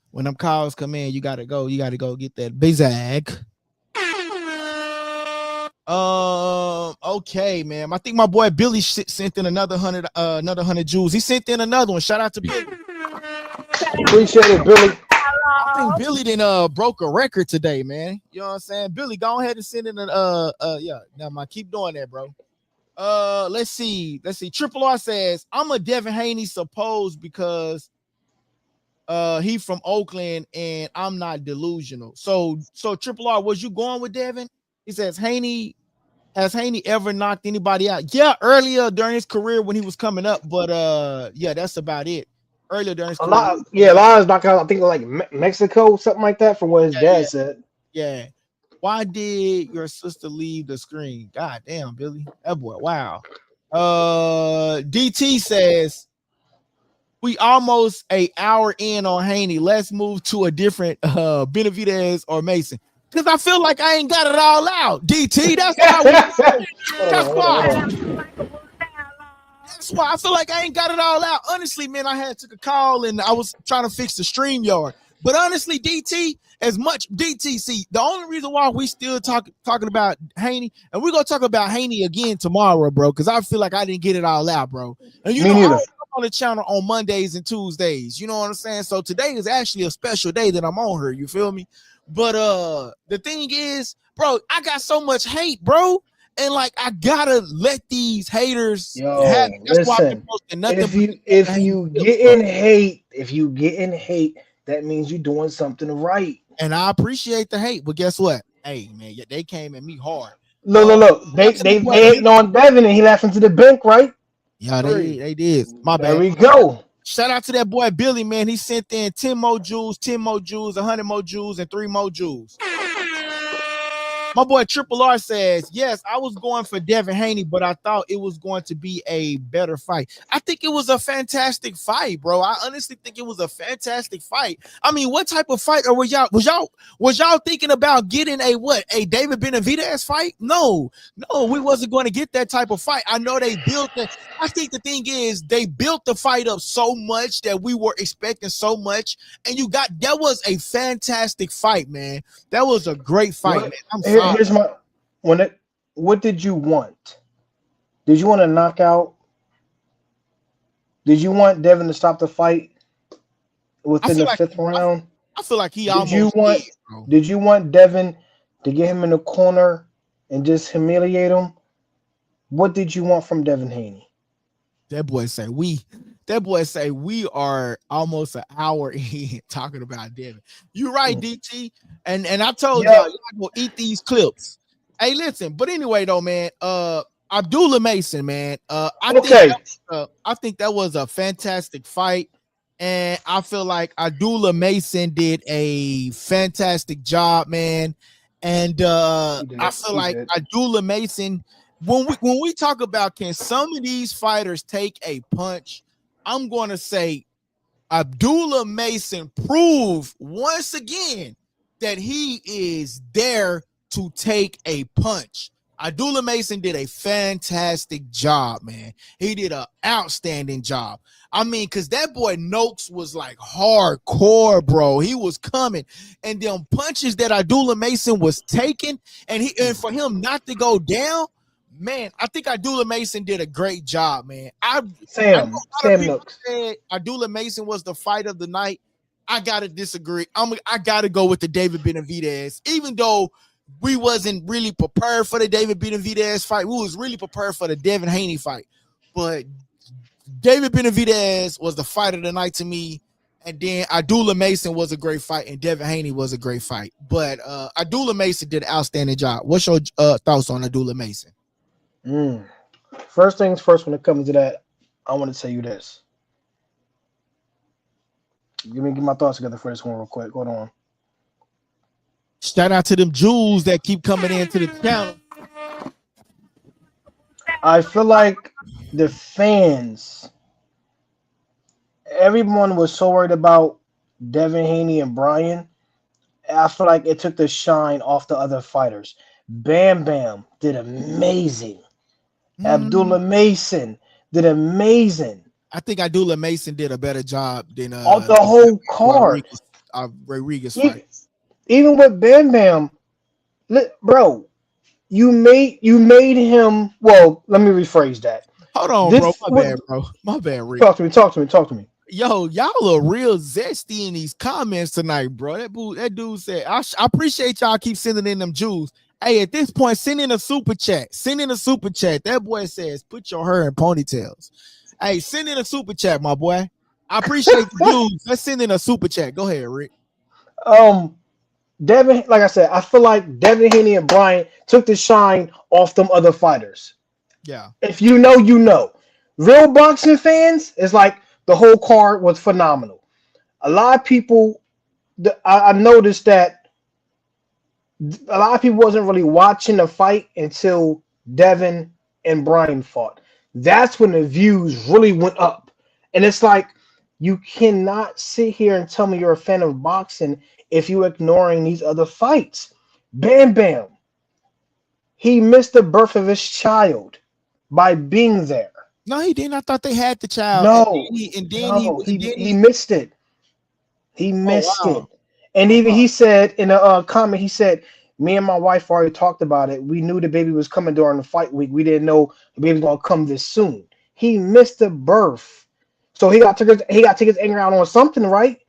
when them calls come in, you gotta go. You gotta go get that bizag. Okay, man. I think my boy Billy sent in another 100 jewels. He sent in another one. Shout out to Billy. Appreciate it, Billy. I think Billy didn't broke a record today, man. You know what I'm saying? Billy, go ahead and send in yeah. Now, keep doing that, bro. Let's see. Triple R says, I'm a Devin Haney supposed because he from Oakland and I'm not delusional. So Triple R, was you going with Devin? He says, has Haney ever knocked anybody out? Yeah, earlier during his career when he was coming up, but yeah, that's about it. Earlier during his career. A lot of knockouts, I think like Mexico, something like that, from what his dad said. Yeah. Why did your sister leave the screen? God damn, Billy. That boy, wow. DT says, we almost an hour in on Haney. Let's move to a different Benavidez or Mason. Because I feel like I ain't got it all out. DT, that's why. That's why I feel like I ain't got it all out. Honestly, man, I took a call and I was trying to fix the StreamYard. But honestly, DT, as much DTC, the only reason why we still talking about Haney, and we're gonna talk about Haney again tomorrow, bro, because I feel like I didn't get it all out, bro. And you know, I'm on the channel on Mondays and Tuesdays. You know what I'm saying? So today is actually a special day that I'm on here. You feel me? But the thing is, bro, I got so much hate, bro. And like I gotta let these haters have it. That's why I've been posting nothing. If you getting hate, that means you're doing something right. And I appreciate the hate, but guess what? Hey, man, they came at me hard. Look. They hating on Devin and he left into the bank, right? Yeah, they did. My bad. There we go. Shout out to that boy Billy, man. He sent in 10 more jewels, 100 more jewels, and 3 more jewels. My boy Triple R says, yes, I was going for Devin Haney, but I thought it was going to be a better fight. I think it was a fantastic fight, bro. I honestly think it was a fantastic fight. I mean, what type of fight was y'all thinking about getting a David Benavidez fight? No, we wasn't going to get that type of fight. I know they built it. I think the thing is they built the fight up so much that we were expecting so much, and that was a fantastic fight, man. That was a great fight, man. I'm sorry. Here's my what did you want? Did you want a knockout? Did you want Devin to stop the fight within the fifth round? I feel like he Did you want Devin to get him in the corner and just humiliate him? What did you want from Devin Haney? That boy say we are almost an hour in talking about Devin. You're right, DT. And I told y'all gonna eat these clips. Hey, listen, but anyway, though, man, Abdullah Mason, man. I think that was a fantastic fight. And I feel like Abdullah Mason did a fantastic job, man. And I feel like Abdullah Mason, when we talk about can some of these fighters take a punch, I'm going to say Abdullah Mason proved once again that he is there to take a punch. Abdullah Mason did a fantastic job, man. He did an outstanding job. I mean, because that boy Noakes was like hardcore, bro. He was coming. And them punches that Abdullah Mason was taking, and for him not to go down, man, I think Abdullah Mason did a great job, man. Sam Noakes said Abdullah Mason was the fight of the night. I gotta disagree. I gotta go with the David Benavidez, even though we wasn't really prepared for the David Benavidez fight. We was really prepared for the Devin Haney fight. But David Benavidez was the fight of the night to me. And then Abdullah Mason was a great fight, and Devin Haney was a great fight. But Abdullah Mason did an outstanding job. What's your thoughts on Abdullah Mason? First things first, when it comes to that, I want to tell you this. Let me get my thoughts together for this one real quick. Hold on. Shout out to them Jews that keep coming into the channel. I feel like the fans, everyone was so worried about Devin Haney and Brian. I feel like it took the shine off the other fighters. Bam Bam did amazing. Abdullah Mason did amazing. I think Abdullah Mason did a better job than the whole card. Rodriguez fight. Even with Bam Bam, bro, you made him. Well, let me rephrase that. Hold on, bro. My bad, Rick. Talk to me. Yo, y'all are real zesty in these comments tonight, bro. That dude said, I appreciate y'all keep sending in them Jews. Hey, at this point, send in a super chat. That boy says, put your hair in ponytails. Hey, send in a super chat, my boy. I appreciate the Jews. Let's send in a super chat. Go ahead, Rick. Devin, like I said, I feel like Devin Haney and Brian took the shine off them other fighters. Yeah. If you know, you know. Real boxing fans, it's like the whole card was phenomenal. A lot of people, I noticed that a lot of people wasn't really watching the fight until Devin and Brian fought. That's when the views really went up. And it's like, you cannot sit here and tell me you're a fan of boxing if you're ignoring these other fights. Bam Bam, he missed the birth of his child by being there. No, he didn't. I thought they had the child. No, he missed it. He missed it. And even he said in a comment, he said, me and my wife already talked about it. We knew the baby was coming during the fight week. We didn't know the baby was going to come this soon. He missed the birth. So he got to take his anger out on something, right?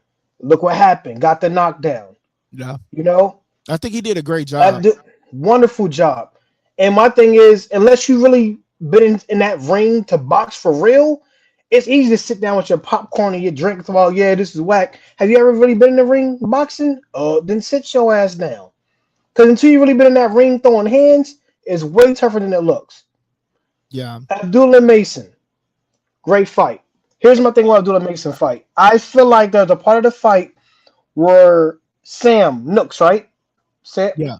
Look what happened. Got the knockdown. Yeah. You know? I think he did a great job. Wonderful job. And my thing is, unless you really been in that ring to box for real, it's easy to sit down with your popcorn and your drink and say, well, yeah, this is whack. Have you ever really been in the ring boxing? Then sit your ass down. Because until you really been in that ring throwing hands, it's way tougher than it looks. Yeah. Abdullah Mason, great fight. Here's my thing with Abdullah Mason fight. I feel like there's a part of the fight where Sam Nooks, right? Yeah.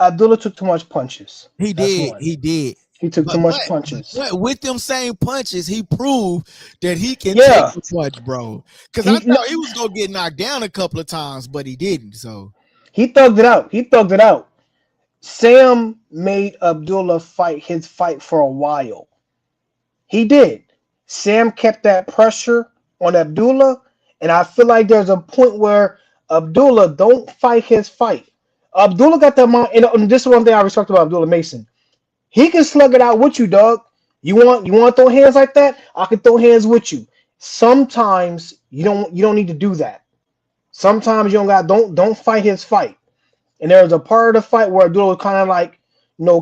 Abdullah took too much punches. He That's did. one. He did. He took too much punches. But with them same punches, he proved that he can take Yeah. a punch, bro. Because He- I thought he was gonna get knocked down a couple of times, but he didn't. So He thugged it out. He thugged it out. Sam made Abdullah fight his fight for a while. He did. Sam kept that pressure on Abdullah, and I feel like there's a point where Abdullah don't fight his fight. Abdullah got that mind, and this is one thing I respect about Abdullah Mason. He can slug it out with you, dog. You want to throw hands like that? I can throw hands with you. Sometimes you don't need to do that. Sometimes you don't fight his fight. And there was a part of the fight where Abdullah was kind of like,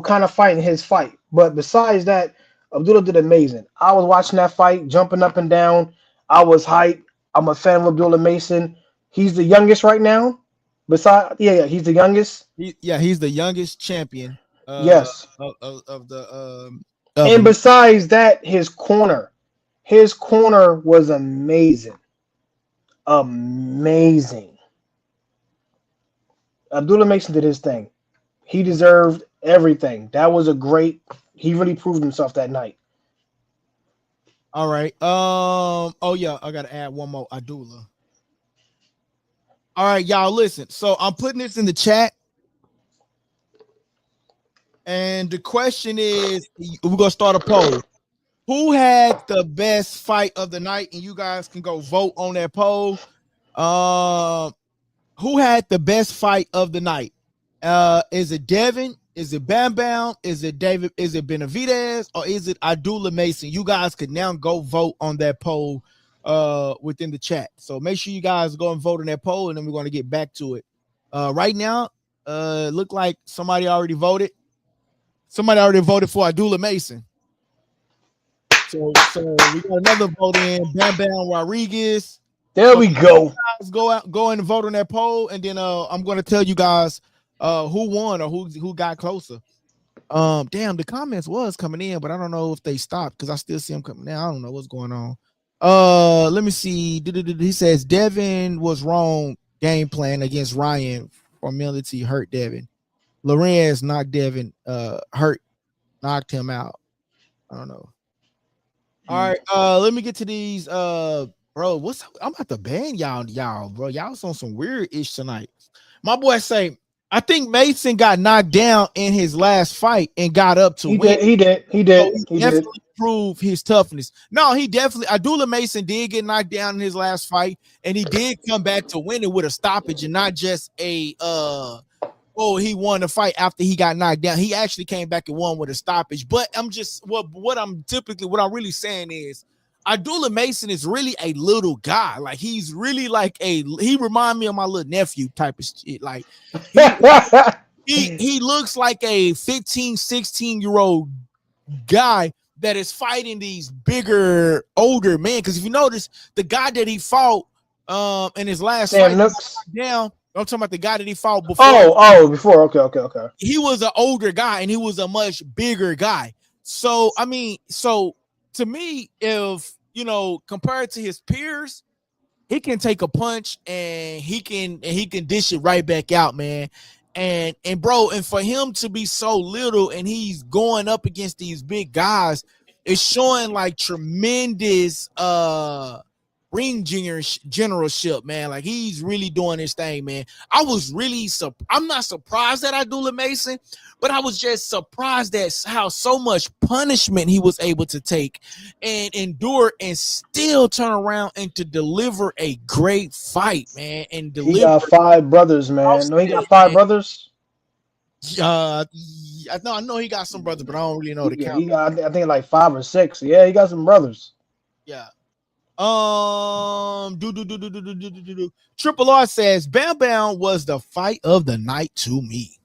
kind of fighting his fight. But besides that, Abdullah did amazing. I was watching that fight, jumping up and down. I was hyped. I'm a fan of Abdullah Mason. He's the youngest right now. He's the youngest. he's the youngest champion. Yes. Of the And besides that, his corner was amazing. Amazing. Abdullah Mason did his thing. He deserved everything. That was he really proved himself that night. All right. Oh yeah, I gotta add one more. Abdullah. All right, y'all listen. So I'm putting this in the chat. And the question is, we're gonna start a poll. Who had the best fight of the night? And you guys can go vote on that poll. Who had the best fight of the night? Is it Devin? Is it Bam Bam? Is it David? Is it Benavidez? Or is it Abdullah Mason? You guys could now go vote on that poll within the chat. So make sure you guys go and vote on that poll, and then we're going to get back to it. Right now, look like somebody already voted. Somebody already voted for Abdullah Mason. So we got another vote in. Bam Bam Rodriguez. There we go. Go in and vote on that poll, and then I'm going to tell you guys who won or who got closer. Damn, the comments was coming in, but I don't know if they stopped because I still see them coming in. I don't know what's going on. Let me see. He says Devin was wrong game plan against Ryan. Formality hurt Devin. Lorenz knocked Devin knocked him out. I don't know. All right, let me get to these. Bro, I'm about to ban y'all, bro. Y'all was on some weird ish tonight. My boy say, I think Mason got knocked down in his last fight and got up to win. He did. So he definitely proved his toughness. No, he definitely. Abdullah Mason did get knocked down in his last fight, and he did come back to win it with a stoppage and not just a he won the fight after he got knocked down. He actually came back and won with a stoppage. But I'm just what I'm really saying is Abdullah Mason is really a little guy. Like he's really like he remind me of my little nephew type of shit. Like he looks like a 15, 16-year-old guy that is fighting these bigger, older men. Because if you notice, the guy that he fought in his last fight down. I'm talking about the guy that he fought before. Before. Okay. He was an older guy and he was a much bigger guy. So I mean, to me, if compared to his peers, he can take a punch and he can dish it right back out, man. And bro, and for him to be so little and he's going up against these big guys, it's showing like tremendous ring generalship, man. Like he's really doing his thing, man. I'm not surprised that Abdullah Mason, but I was just surprised at how so much punishment he was able to take and endure and still turn around and to deliver a great fight, man. And he got 5 brothers, man. No, he got 5 brothers. I know he got some brothers, but I don't really know the count. He got, I think like 5 or 6. Yeah, he got some brothers. Yeah. Triple R says Bam Bam was the fight of the night to me.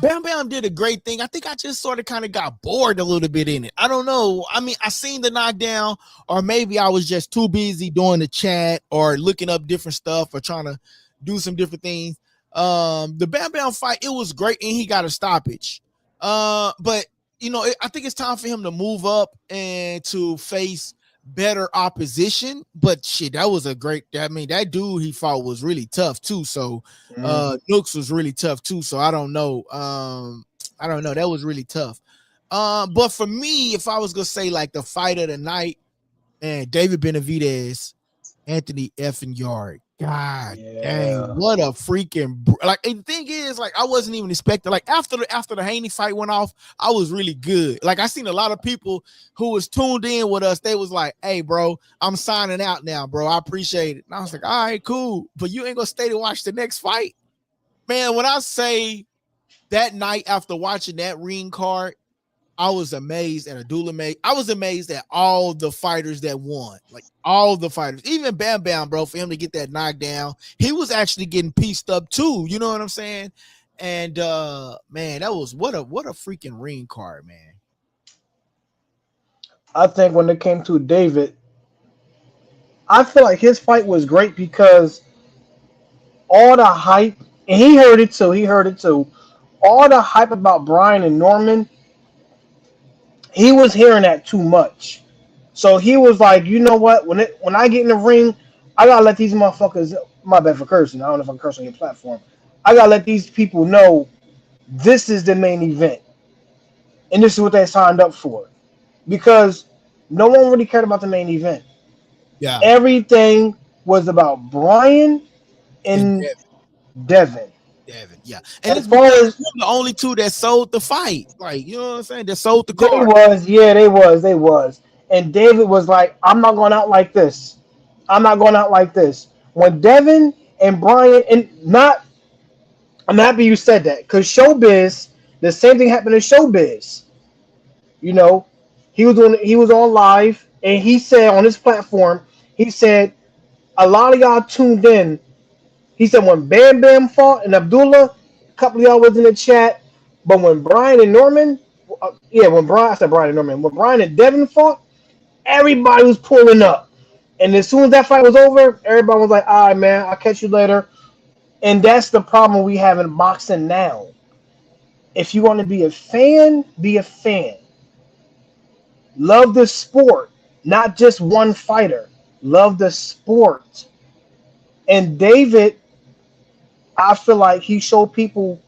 Bam Bam did a great thing. I think I just sort of kind of got bored a little bit in it. I don't know. I mean, I seen the knockdown, or maybe I was just too busy doing the chat or looking up different stuff or trying to do some different things. The Bam Bam fight, it was great, and he got a stoppage. But I think it's time for him to move up and to face better opposition, but shit, that was a great. I mean, that dude he fought was really tough too. So, Nooks was really tough too. So I don't know. I don't know. That was really tough. But for me, if I was gonna say like the fight of the night, man, David Benavidez, Anthony effing Yarde. God dang, what a freaking like. And the thing is, like, I wasn't even expecting. Like after the Haney fight went off, I was really good. Like I seen a lot of people who was tuned in with us. They was like, "Hey, bro, I'm signing out now, bro. I appreciate it." And I was like, "All right, cool, but you ain't gonna stay to watch the next fight, man." When I say that night after watching that ring card, I was amazed at Abdullah. I was amazed at all the fighters that won, like all the fighters, even Bam Bam, bro, for him to get that knockdown. He was actually getting pieced up too. You know what I'm saying? And man, that was what a freaking ring card, man. I think when it came to David, I feel like his fight was great because all the hype, and he heard it too. All the hype about Brian and Norman, he was hearing that too much. So he was like, you know what? When I get in the ring, I gotta let these motherfuckers. My bad for cursing. I don't know if I'm cursing on your platform. I gotta let these people know this is the main event, and this is what they signed up for. Because no one really cared about the main event. Yeah, everything was about Brian and Devin. Yeah, and As far as the only two that sold the fight, like, you know what I'm saying, that sold the card. They was. And David was like, I'm not going out like this. When Devin and Brian, I'm happy you said that, because Showbiz, the same thing happened in Showbiz. You know, he was on live, and he said on his platform, he said a lot of y'all tuned in. He said when Bam Bam fought and Abdullah, a couple of y'all was in the chat. But when Brian and Norman, when Brian and Devin fought, everybody was pulling up. And as soon as that fight was over, everybody was like, all right, man, I'll catch you later. And that's the problem we have in boxing now. If you want to be a fan, be a fan. Love the sport, not just one fighter. Love the sport. And David, I feel like he showed people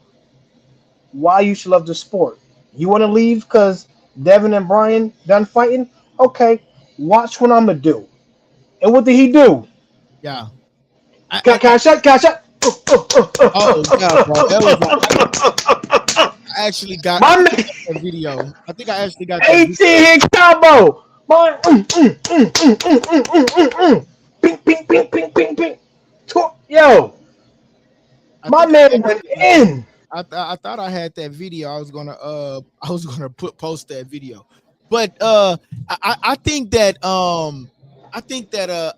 why you should love the sport. You want to leave because Devin and Brian done fighting? Okay, watch what I'm going to do. And what did he do? Yeah. Can I shut? Oh, yeah, bro. That was I actually got that video. I think I actually got that 18 hit combo. Ping, ping, ping, ping, ping, ping. Yo, my man went in. I thought I had that video. I was gonna post that video, but I think that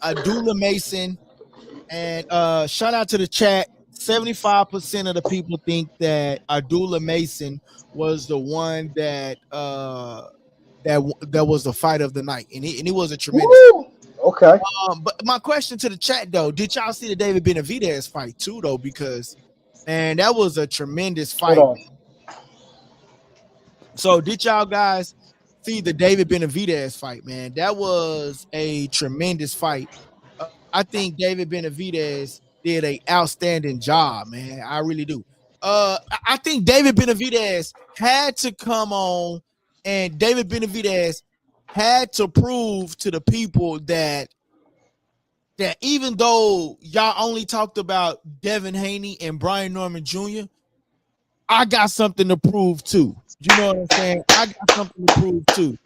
Abdullah Mason, and shout out to the chat. 75% of the people think that Abdullah Mason was the one that was the fight of the night, and he was a tremendous. Woo! Okay. But my question to the chat though, did y'all see the David Benavidez fight too though? Because man, that was a tremendous fight. So did y'all guys see the David Benavidez fight, man? That was a tremendous fight. I think David Benavidez did an outstanding job, man. I really do. I think David Benavidez had to come on, and David Benavidez had to prove to the people that even though y'all only talked about Devin Haney and Brian Norman Jr., I got something to prove too. You know what I'm saying? I got something to prove too.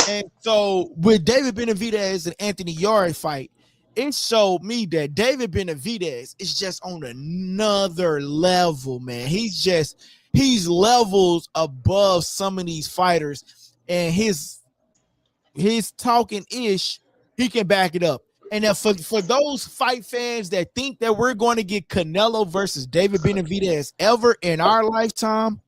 And so with David Benavidez and Anthony Yarde fight, it showed me that David Benavidez is just on another level, man. He's levels above some of these fighters, and his talking ish, he can back it up. And if for those fight fans that think that we're going to get Canelo versus David Benavidez ever in our lifetime,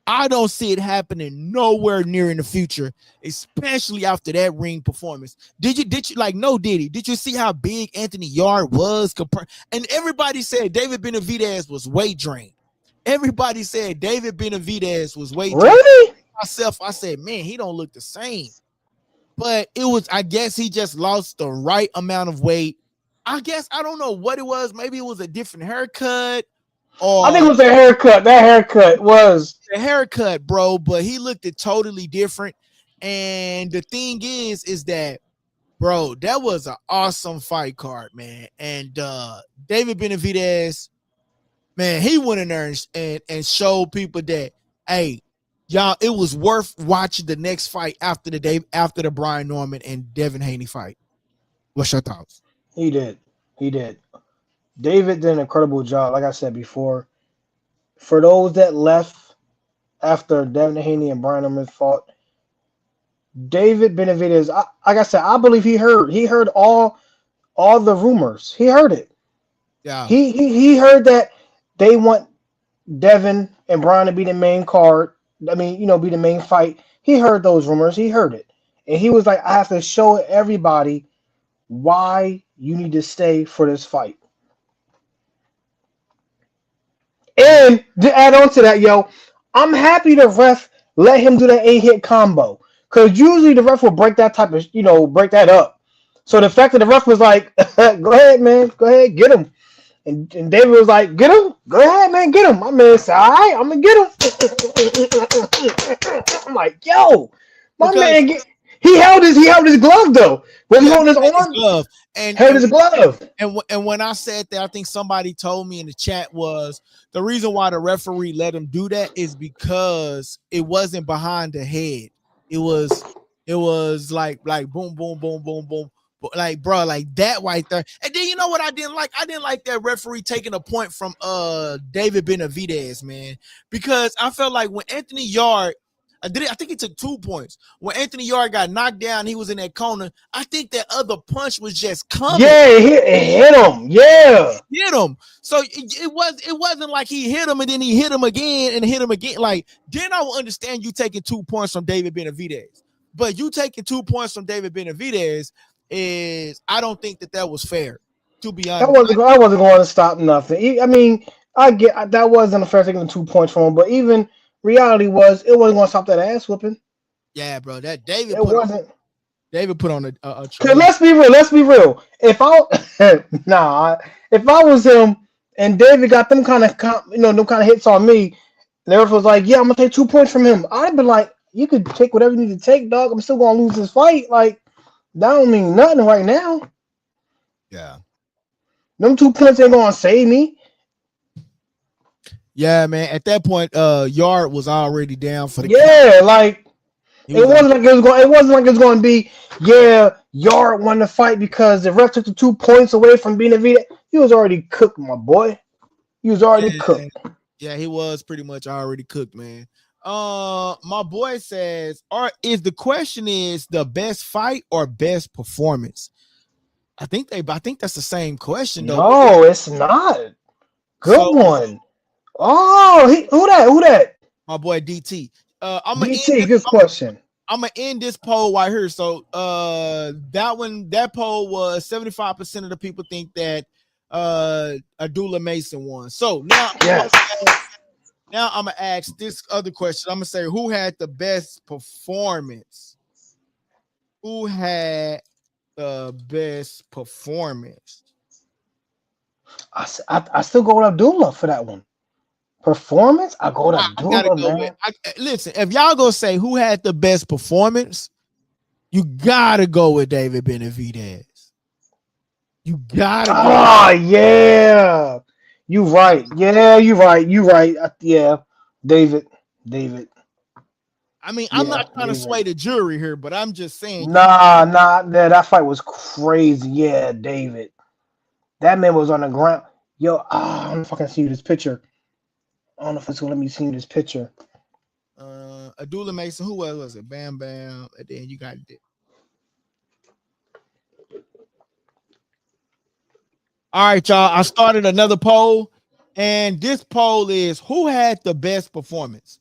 I don't see it happening nowhere near in the future, especially after that ring performance. Did you like no Diddy? Did you see how big Anthony Yarde was compared? And everybody said David Benavidez was weight drained. Everybody said David Benavidez was weight drained. Really? Myself, I said, man, he don't look the same. but it was, I guess he just lost the right amount of weight. I guess I don't know what it was. Maybe it was a different haircut I think or it was a haircut. That haircut was. the haircut, bro. But he looked it totally different. And the thing is that, bro, that was an awesome fight card, man. And David Benavidez, man, he went in there and showed people that, hey, y'all, it was worth watching the next fight after the Brian Norman and Devin Haney fight. What's your thoughts? He did. He did. David did an incredible job. Like I said before, for those that left after Devin Haney and Brian Norman fought, David Benavidez, like I said, I believe he heard all the rumors. He heard it. Yeah. He heard that they want Devin and Brian to be the main card. I mean, be the main fight. He heard those rumors. He heard it. And he was like, I have to show everybody why you need to stay for this fight. And to add on to that, I'm happy the ref let him do that 8-hit combo. Because usually the ref will break that type of, break that up. So the fact that the ref was like, go ahead, man. Go ahead, get him. And David was like, get him. Go ahead, man, get him. My man said, all right, I'm going to get him. I'm like, yo, my man, he held his glove, though. Was he holding his arm? Glove. And held his glove. And when I said that, I think somebody told me in the chat was the reason why the referee let him do that is because it wasn't behind the head. It was like boom, boom, boom, boom, boom. Like, bro, like that right there. And then you know what I didn't like? I didn't like that referee taking a point from David Benavidez, man. Because I felt like when Anthony Yarde, I think he took 2 points. When Anthony Yarde got knocked down, he was in that corner. I think that other punch was just coming. Yeah, it hit him. Yeah. Hit him. So it wasn't like he hit him and then he hit him again and hit him again. Like, then I will understand you taking 2 points from David Benavidez. But you taking 2 points from David Benavidez I don't think that was fair, to be honest. I wasn't going to stop nothing. I mean, I get that wasn't a fair taking 2 points from him, but even reality was it wasn't going to stop that ass whooping. Yeah, bro, that David David put on a Cause let's be real. If I was him and David got them kind of hits on me, and the ref was like, yeah, I'm gonna take 2 points from him. I'd be like, you could take whatever you need to take, dog. I'm still gonna lose this fight. Like, that don't mean nothing right now. Yeah. Them 2 points ain't gonna save me. Yeah, man. At that point, Yarde was already down for the count. Like it wasn't like it was going to be. Yeah, Yarde won the fight because the ref took the 2 points away from Benavidez. He was already cooked, my boy. He was already cooked. Yeah, he was pretty much already cooked, man. My boy says, the question is the best fight or best performance? I think that's the same question though. No, it's not. Good one. Oh, who that? My boy DT. DT, good question. I'm gonna end this poll right here. So that poll was 75% of the people think that Abdullah Mason won. So now Now I'm gonna ask this other question. I'm gonna say, who had the best performance? Who had the best performance? I still go with Abdullah for that one. Performance? I go with Abdullah, man. Listen, if y'all gonna say who had the best performance, you gotta go with David Benavidez. You gotta go. Oh, yeah. You right. Yeah, you right. Yeah, David. I mean, I'm not trying to sway the jury here, but I'm just saying. Nah. That fight was crazy. Yeah, David. That man was on the ground. Yo, I don't know if I can see this picture. I don't know if it's gonna let me see this picture. Abdullah Mason. Who was it? Bam Bam. And then you got it. All right, y'all. I started another poll, and this poll is who had the best performance?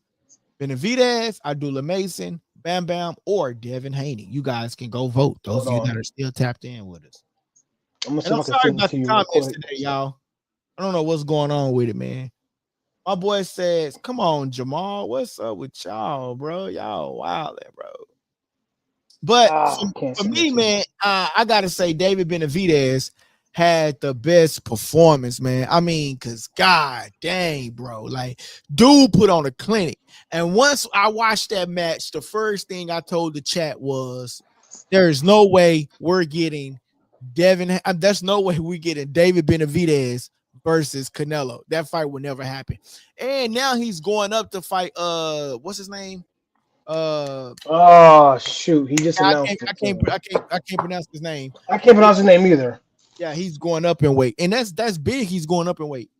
Benavidez, Abdullah Mason, Bam Bam, or Devin Haney. You guys can go vote. Those of you that are still tapped in with us. I'm sorry about the comments today, y'all. I don't know what's going on with it, man. My boy says, come on, Jamal. What's up with y'all, bro? Y'all wildin', bro. But I can't for say me, that too. man, I gotta say David Benavidez had the best performance, man. I mean, cause god dang, bro, like dude put on a clinic. And once I watched that match, the first thing I told the chat was, there is no way we're getting Devin. There's no way we getting David Benavidez versus Canelo. That fight will never happen. And now he's going up to fight. What's his name? Oh shoot, he just I announced can't, it. I can't, I can't, I can't pronounce his name. I can't pronounce his name either. Yeah, he's going up in weight, and that's big. He's going up in weight.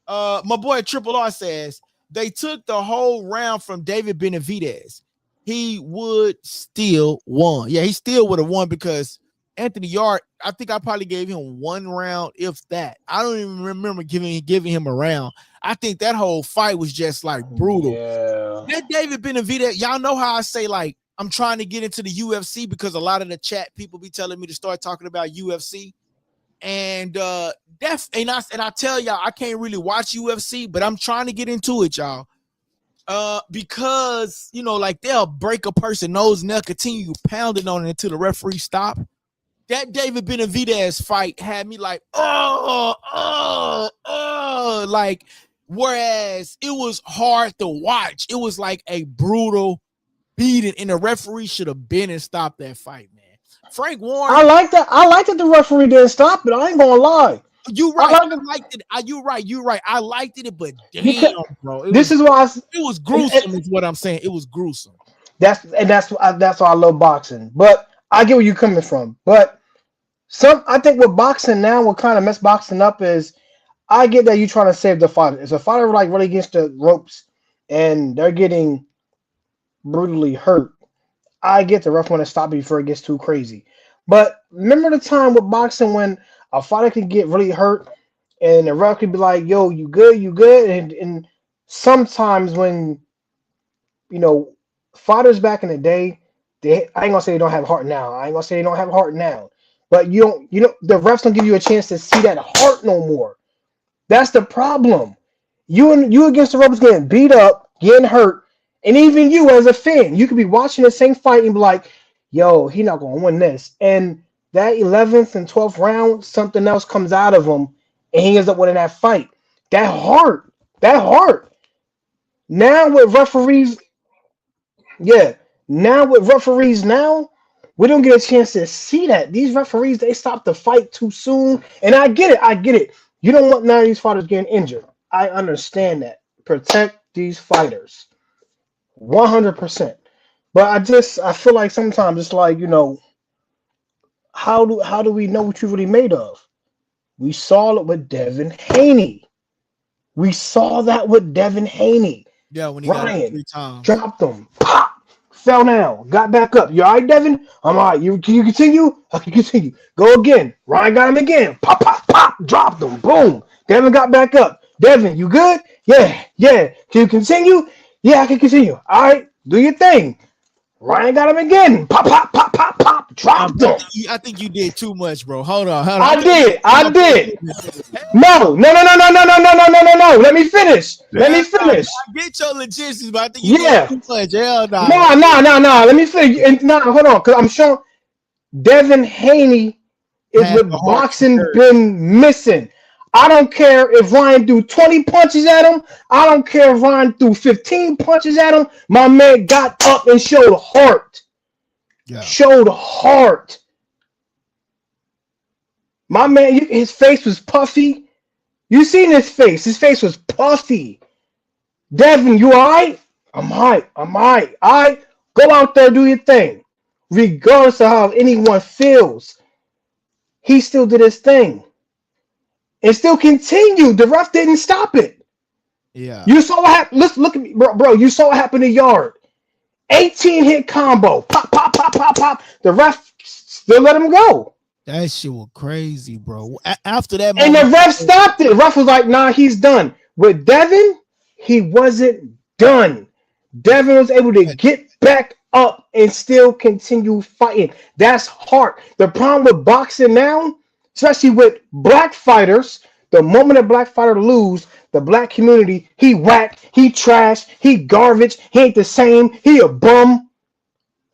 My boy Triple R says they took the whole round from David Benavidez. He would still won. Yeah, he still would have won because Anthony Yarde, I think I probably gave him one round, if that. I don't even remember giving him a round. I think that whole fight was just like brutal. Yeah. That David Benavidez, y'all know how I say, like, I'm trying to get into the UFC because a lot of the chat people be telling me to start talking about UFC. And I tell y'all, I can't really watch UFC, but I'm trying to get into it, y'all. Because like they'll break a person's nose and they'll continue pounding on it until the referee stop. That David Benavidez fight had me like, like, whereas it was hard to watch. It was like a brutal beating, and the referee should have been and stopped that fight, man. Frank Warren. I like that. I like that the referee didn't stop it. I ain't gonna lie. You right. I liked it. You right. I liked it, but damn, bro. It was gruesome, is what I'm saying. It was gruesome. That's why I love boxing. But I get where you're coming from. But I think with boxing now, what kind of mess boxing up is, I get that you're trying to save the fighter. If a fighter like really against the ropes and they're getting brutally hurt, I get the ref want to stop it before it gets too crazy. But remember the time with boxing when a fighter could get really hurt and the ref could be like, yo, you good? And sometimes when, fighters back in the day, I ain't gonna say they don't have heart now. But the refs don't give you a chance to see that heart no more. That's the problem. You against the ropes getting beat up, getting hurt, and even you as a fan, you could be watching the same fight and be like, yo, he not gonna win this. And that 11th and 12th round, something else comes out of him, and he ends up winning that fight. That heart. Now with referees, now, we don't get a chance to see that. These referees, they stop the fight too soon. And I get it. You don't want none of these fighters getting injured. I understand that. Protect these fighters. 100%. But I feel like sometimes it's like, how do we know what you're really made of? We saw it with Devin Haney. Yeah, when he Ryan got 3 times. dropped him. Pop. Fell down. Got back up. You all right, Devin? I'm all right. Can you continue? I can continue. Go again. Ryan got him again. Pop, pop, pop. Dropped him. Boom. Devin got back up. Devin, you good? Yeah. Can you continue? Yeah, I can continue. All right. Do your thing. Ryan got him again. Pop, pop, pop, pop, pop. Dropped him. I think you did too much, bro. Hold on. I did. No. Let me finish. I get your logistics, but I think you did too much. Hell no. No. Let me finish. And hold on, because I'm sure Devin Haney is what boxing been missing. I don't care if Ryan threw 20 punches at him. I don't care if Ryan threw 15 punches at him. My man got up and showed heart. Yeah. Showed heart. My man, his face was puffy. You seen his face. His face was puffy. Devin, you all right? I'm all right. All right. Go out there, do your thing. Regardless of how anyone feels, he still did his thing. And still continued. The ref didn't stop it. Yeah. You saw what happened. Let's look at me, bro. You saw what happened to Yarde. 18 hit combo. Pop, pop, pop, pop, pop. The ref still let him go. That shit was crazy, bro. After that, and the ref stopped it. The ref was like, nah, he's done. With Devin, he wasn't done. Devin was able to get back up and still continue fighting. That's heart. The problem with boxing now, especially with black fighters, the moment a black fighter lose, the black community, he whack, he trash, he garbage, he ain't the same, he a bum.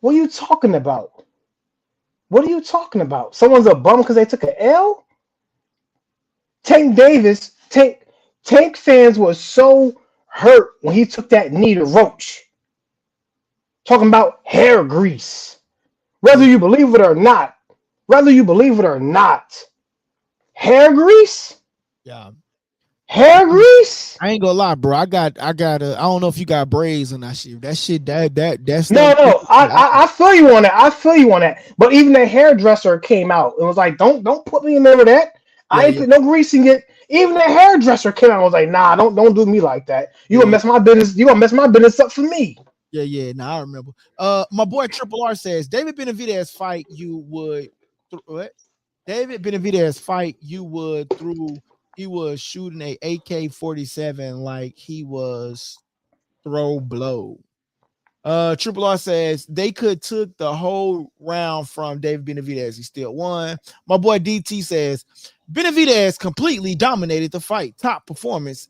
What are you talking about? What are you talking about? Someone's a bum because they took an L? Tank fans were so hurt when he took that knee to Roach. Talking about hair grease. Whether Yeah, you believe it or not, hair grease? yeah. Hair grease? I ain't gonna lie, bro. I don't know if you got braids on that shit. That No, stuff. no, I feel you on that. I feel you on that. But even the hairdresser came out. It was like, don't put me in there with that. Yeah, I ain't yeah, put no grease in it. Even the hairdresser came out and was like, nah, don't do me like that. You yeah, gonna yeah, mess my business. You gonna mess my business up for me. yeah, yeah. Nah, I remember. My boy Triple R says David Benavidez fight you would what? David Benavidez fight you would through he was shooting a AK-47 like he was throw blow. Triple R says they could took the whole round from David Benavidez. He still won. My boy DT says Benavidez completely dominated the fight. Top performance.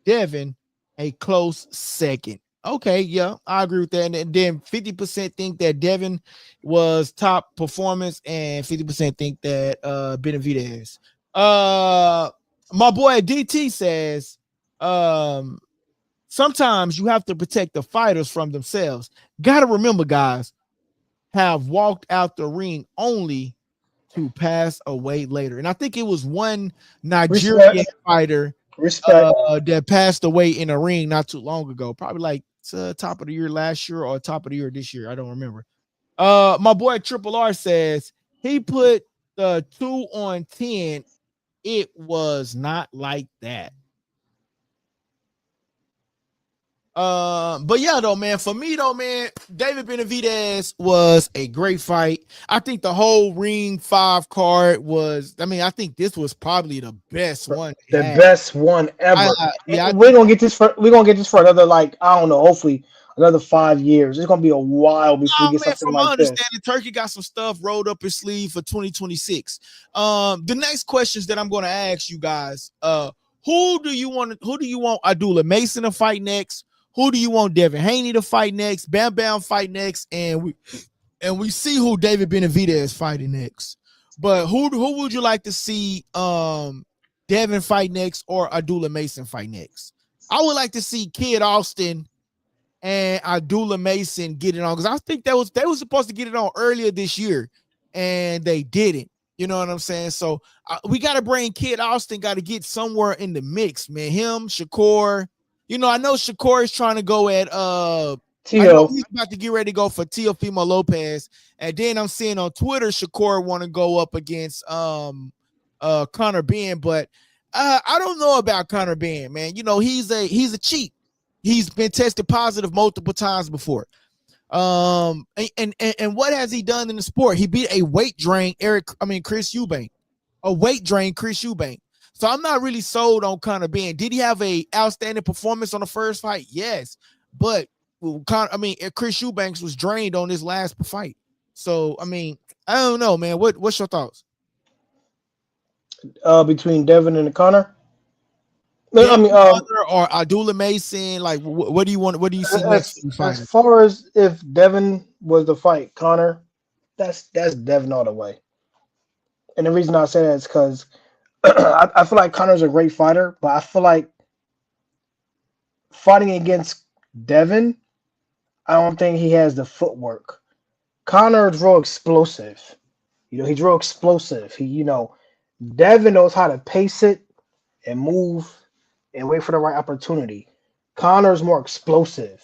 Devin, a close second. Okay, yeah, I agree with that. And then 50% think that Devin was top performance, and 50% think that Benavidez. My boy DT says sometimes you have to protect the fighters from themselves. Got to remember, guys, have walked out the ring only to pass away later. And I think it was one Nigerian Respect, fighter respect. that passed away in a ring not too long ago, probably like top of the year last year or top of the year this year. I don't remember. My boy Triple R says he put the 2 on 10. It was not like that. But yeah, though, man, for me though, man, David Benavidez was a great fight. I think the whole Ring 5 card was, I mean, I think this was probably the best one they The had. best one ever. Yeah, I We're think, gonna get this for another, like, I don't know, hopefully another 5 years. It's gonna be a while before we oh get man, something from my like this. understanding, Turkey got some stuff rolled up his sleeve for 2026. The next questions that I'm gonna ask you guys, who do you want Abdullah Mason to fight next? Who do you want Devin Haney to fight next? Bam Bam fight next, and we see who David Benavidez is fighting next. But who would you like to see Devin fight next or Abdullah Mason fight next? I would like to see Kid Austin and Abdullah Mason get it on, because I think they was supposed to get it on earlier this year and they didn't. You know what I'm saying? So we got to bring Kid Austin, got to get somewhere in the mix, man. Him, Shakur. You know, I know Shakur is trying to go at I know Tio, he's about to get ready to go for Teofimo Lopez. And then I'm seeing on Twitter Shakur want to go up against Conor Benn, but I don't know about Conor Benn, man. You know, he's a cheat. He's been tested positive multiple times before. And what has he done in the sport? He beat a weight drain Chris Eubank. A weight drain Chris Eubank. So I'm not really sold on Conor Benn. Did he have a outstanding performance on the first fight? Yes. But Chris Eubanks was drained on his last fight. So I mean, I don't know, man. What's your thoughts? between Devin and Connor. No, I Devin mean, Hunter or Abdullah Mason? Like, what do you want? What do you see next for as fighters? far as if Devin was the fight Connor, that's Devin all the way. And the reason I say that is because I feel like Connor's a great fighter, but I feel like fighting against Devin, I don't think he has the footwork. Connor's real explosive. He's real explosive. Devin knows how to pace it and move and wait for the right opportunity. Connor's more explosive.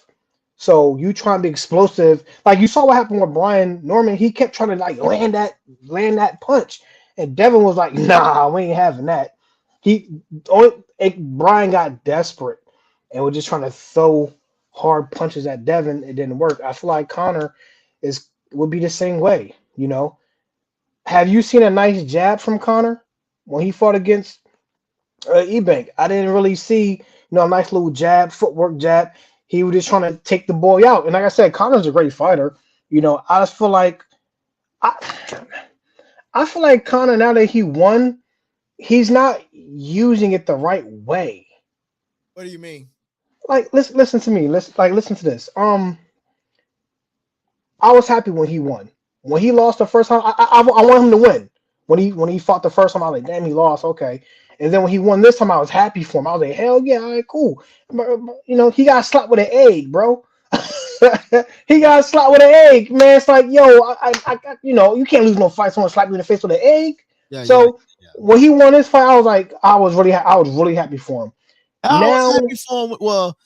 So you trying to be explosive, like you saw what happened with Brian Norman. He kept trying to like land that punch, and Devin was like, "Nah, we ain't having that." Brian got desperate and was just trying to throw hard punches at Devin. It didn't work. I feel like Connor would be the same way. Have you seen a nice jab from Connor when he fought against Ebank? I didn't really see, a nice little jab, footwork jab. He was just trying to take the boy out. And like I said, Connor's a great fighter. I just feel like I feel like Connor, now that he won, he's not using it the right way. What do you mean? Like, listen to me. Listen to this. I was happy when he won. When he lost the first time, I want him to win. When he fought the first time, I was like, damn, he lost. Okay. And then when he won this time, I was happy for him. I was like, hell yeah, all right, cool. You know, he got slapped with an egg, bro. He got slapped with an egg, man. It's like, yo, you know, you can't lose no fight. Someone slap you in the face with an egg. Yeah, yeah, So yeah. when he won this fight, I was like, I was really happy for him. I was Now, happy for him. Well,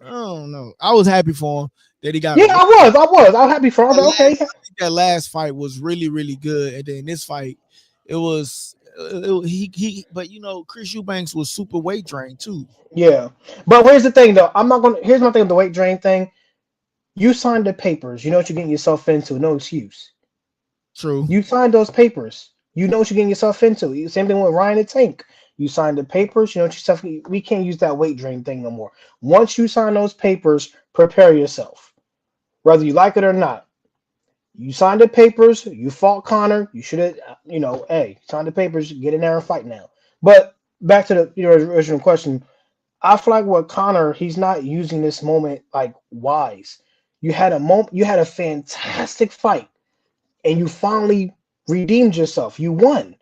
I don't know. I was happy for him that he got a yeah, win. I was happy for him. I was like, okay, I think that last fight was really, really good, and then this fight, it was he. But you know, Chris Eubanks was super weight drained too. yeah. But here's the thing, though. I'm not gonna. Here's my thing with the weight drain thing. You signed the papers. You know what you're getting yourself into. No excuse. True. You signed those papers. You know what you're getting yourself into. Same thing with Ryan and Tank. You signed the papers. You know what yourself. We can't use that weight drain thing no more. Once you sign those papers, prepare yourself. Whether you like it or not. You signed the papers. You fought Connor. You should have. You know, hey, sign the papers. Get in there and fight now. But back to the original question. I feel like with Connor, he's not using this moment like wise. You had a moment. You had a fantastic fight, and you finally redeemed yourself. You won.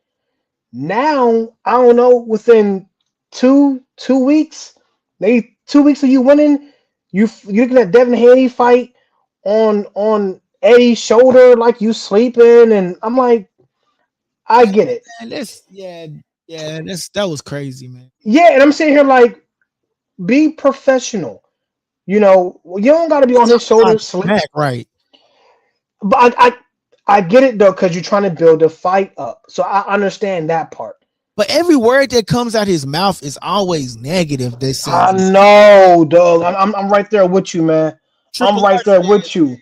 Now, I don't know, within two weeks, maybe 2 weeks of you winning, you looking at Devin Haney fight on Eddie's shoulder like you sleeping, and I'm like, I get it. And that was crazy, man. Yeah, and I'm sitting here like, be professional. You know, you don't got to be on his shoulder sleep. Back, right. But I get it though, because you're trying to build a fight up. So I understand that part. But every word that comes out his mouth is always negative. They say. I know, dog. I'm right there with you, man. I'm right there with you.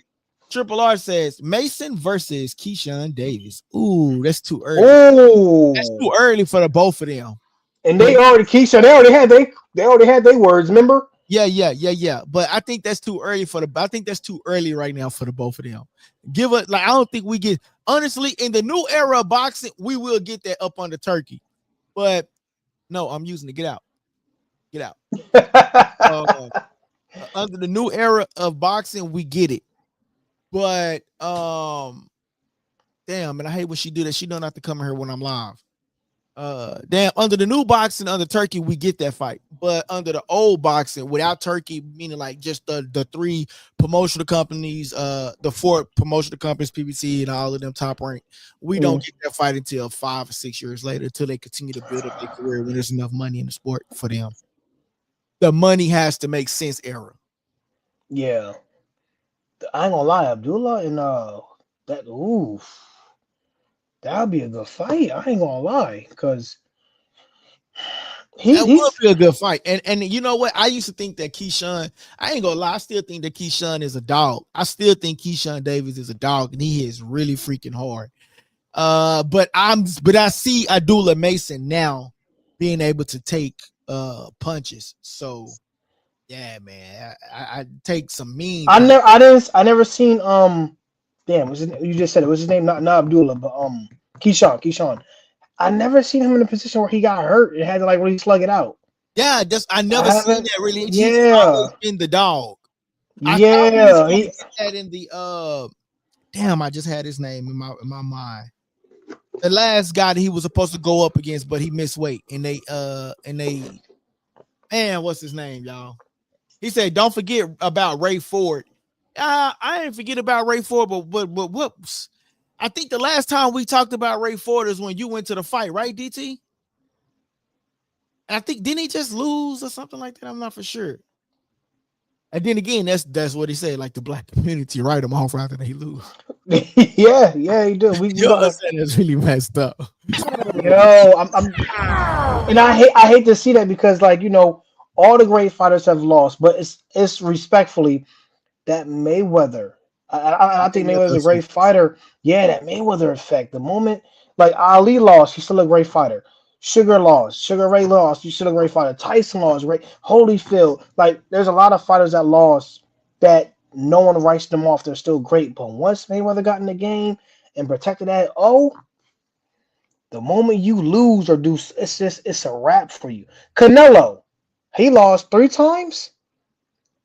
Triple R says Mason versus Keyshawn Davis. Ooh, that's too early. Oh, That's too early for the both of them. and they already Keisha. They already had their words. Remember? Yeah. But I think that's too early I think that's too early right now for the both of them. Give it like I don't think we get honestly in the new era of boxing, we will get that up on the turkey. But no, I'm using it. Get out. Under the new era of boxing, we get it. But damn, and I hate when she do that. She don't have to come here when I'm live. Damn, under the new boxing, under Turkey, we get that fight. But under the old boxing, without Turkey, meaning like just the three promotional companies, the four promotional companies, PBC and all of them top rank, we don't get that fight until 5 or 6 years later, until they continue to build up their career when there's enough money in the sport for them. The money has to make sense era. Yeah. I ain't gonna lie, Abdullah and that'd be a good fight. I ain't gonna lie, because that would be a good fight. And you know what? I used to think that Keyshawn, I ain't gonna lie, I still think that Keyshawn is a dog. I still think Keyshawn Davis is a dog, and he is really freaking hard. But I see Abdullah Mason now being able to take punches. So yeah, man, I take some mean. I never seen damn, you just said it was his name, not Abdullah, but Keyshawn. I never seen him in a position where he got hurt and had to like really slug it out. Yeah, I never seen that really. Yeah, he's always been the dog. I he that in the damn, I just had his name in my mind. The last guy that he was supposed to go up against, but he missed weight, and they man, what's his name, y'all? He said, "Don't forget about Ray Ford." I didn't forget about Ray Ford, but whoops. I think the last time we talked about Ray Ford is when you went to the fight, right, DT? And I think didn't he just lose or something like that? I'm not for sure. And then again, that's what he said. Like the black community write him off after they lose. yeah, he did. That's really messed up. Yo, and I hate to see that, because like, you know, all the great fighters have lost, but it's respectfully that Mayweather. I think Mayweather's a great fighter. Yeah, that Mayweather effect. The moment like Ali lost, he's still a great fighter. Sugar lost. Sugar Ray lost. He's still a great fighter. Tyson lost. Holyfield. Like, there's a lot of fighters that lost that no one writes them off. They're still great. But once Mayweather got in the game and protected that, the moment you lose or do, it's a wrap for you. Canelo, he lost 3 times,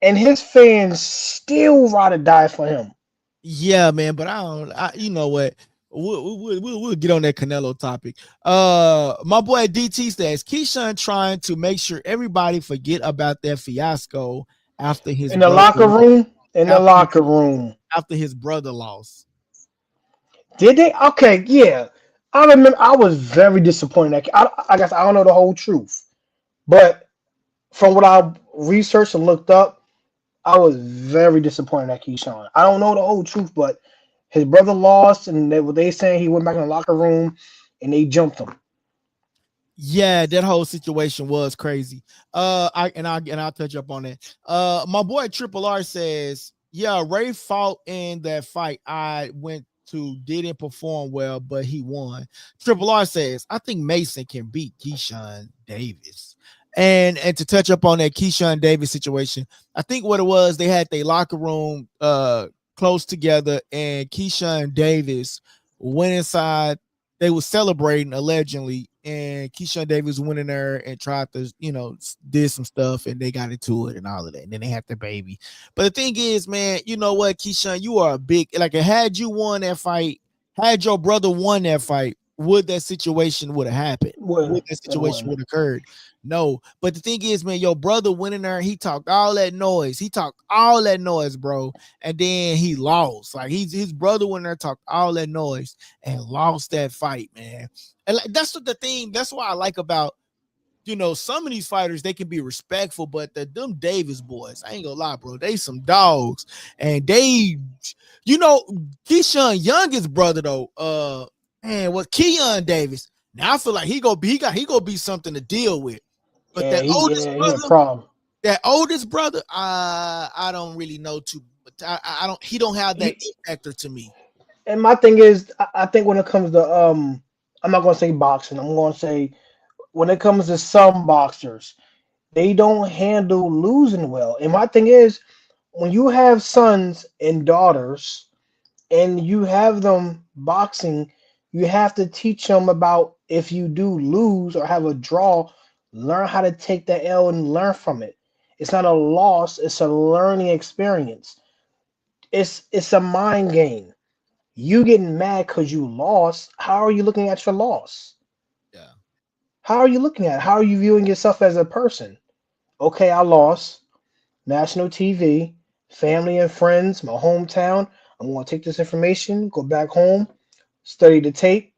and his fans still ride or die for him. Yeah, man, but you know what? We'll get on that Canelo topic. My boy DT says Keyshawn trying to make sure everybody forget about that fiasco after his In the brother locker room, in the after locker room. after his brother lost. Did they? Okay, yeah. I remember I was very disappointed. I guess I don't know the whole truth, but from what I researched and looked up, I was very disappointed at Keyshawn. I don't know the whole truth, but his brother lost, and they saying he went back in the locker room and they jumped him. Yeah, that whole situation was crazy. I'll touch up on that. My boy Triple R says, yeah, Ray fought in that fight. I went to didn't perform well, but he won. Triple R says, I think Mason can beat Keyshawn Davis. And to touch up on that Keyshawn Davis situation, I think what it was, they had their locker room close together, and Keyshawn Davis went inside. They were celebrating allegedly, and Keyshawn Davis went in there and tried to, did some stuff, and they got into it and all of that. And then they had the baby. But the thing is, man, you know what, Keyshawn, you are a big, like, had you won that fight, had your brother won that fight, would that situation would have happened? Would that situation would have occurred? No. But the thing is, man, your brother went in there, he talked all that noise. He talked all that noise, bro. And then he lost. Like, his brother went in there, talked all that noise and lost that fight, man. And like, that's what the thing, that's what I like about, some of these fighters, they can be respectful, but them Davis boys, I ain't gonna lie, bro, they some dogs. And they, Keyshawn youngest brother though, what Keon Davis. Now I feel like he gonna be something to deal with. But Yeah, he a problem. That oldest brother, I don't really know too. But I don't. He don't have that factor to me. And my thing is, I think when it comes to I'm not gonna say boxing. I'm gonna say when it comes to some boxers, they don't handle losing well. And my thing is, when you have sons and daughters, and you have them boxing, you have to teach them about if you do lose or have a draw, learn how to take that L and learn from it. It's not a loss, it's a learning experience. It's a mind game. You getting mad because you lost. How are you looking at your loss? Yeah. How are you looking at it? How are you viewing yourself as a person? Okay, I lost. National TV, family and friends, my hometown. I'm going to take this information, go back home, study the tape,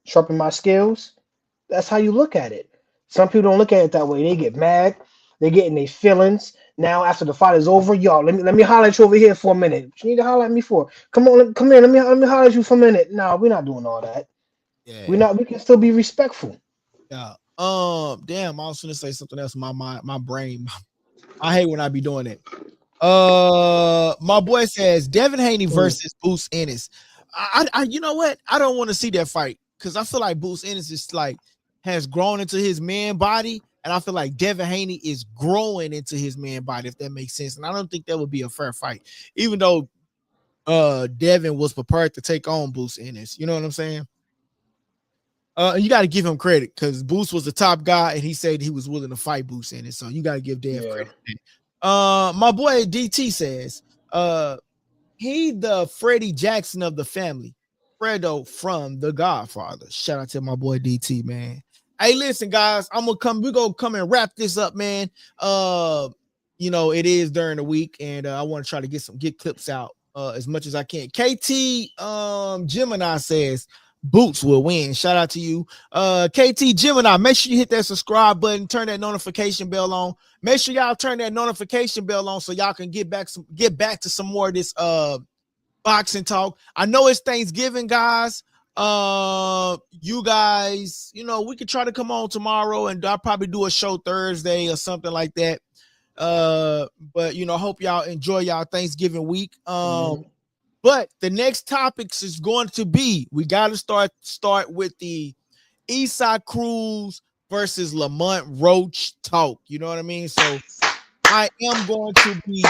sharpen my skills. That's how you look at it. Some people don't look at it that way. They get mad. They get in their feelings. Now, after the fight is over, y'all, let me holler at you over here for a minute. What you need to holler at me for? Come on, come here. Let me holler at you for a minute. No, we're not doing all that. Yeah. We're not. We can still be respectful. Yeah. Damn. I was gonna say something else. My brain. I hate when I be doing it. My boy says Devin Haney versus Boots Ennis. I you know what? I don't want to see that fight because I feel like Boots Ennis is like has grown into his man body, and I feel like Devin Haney is growing into his man body, if that makes sense. And I don't think that would be a fair fight, even though Devin was prepared to take on Boots Ennis. You know what I'm saying? You got to give him credit because Boots was the top guy, and he said he was willing to fight Boots Ennis. So you got to give Dev credit. My boy DT says, he the Freddie Jackson of the family. Fredo from The Godfather. Shout out to my boy DT, man. Hey, listen, guys, we're gonna come and wrap this up, man. It is during the week, and I want to try to get clips out as much as I can. KT Gemini says Boots will win. Shout out to you. KT Gemini, make sure you hit that subscribe button, turn that notification bell on. Make sure y'all turn that notification bell on so y'all can get back to some more of this boxing talk. I know it's Thanksgiving, guys. You guys, we could try to come on tomorrow, and I'll probably do a show Thursday or something like that. But hope y'all enjoy y'all Thanksgiving week. But the next topics is going to be, we got to start with the Eastside Cruz versus Lamont Roach talk. You know what I mean? So I am going to be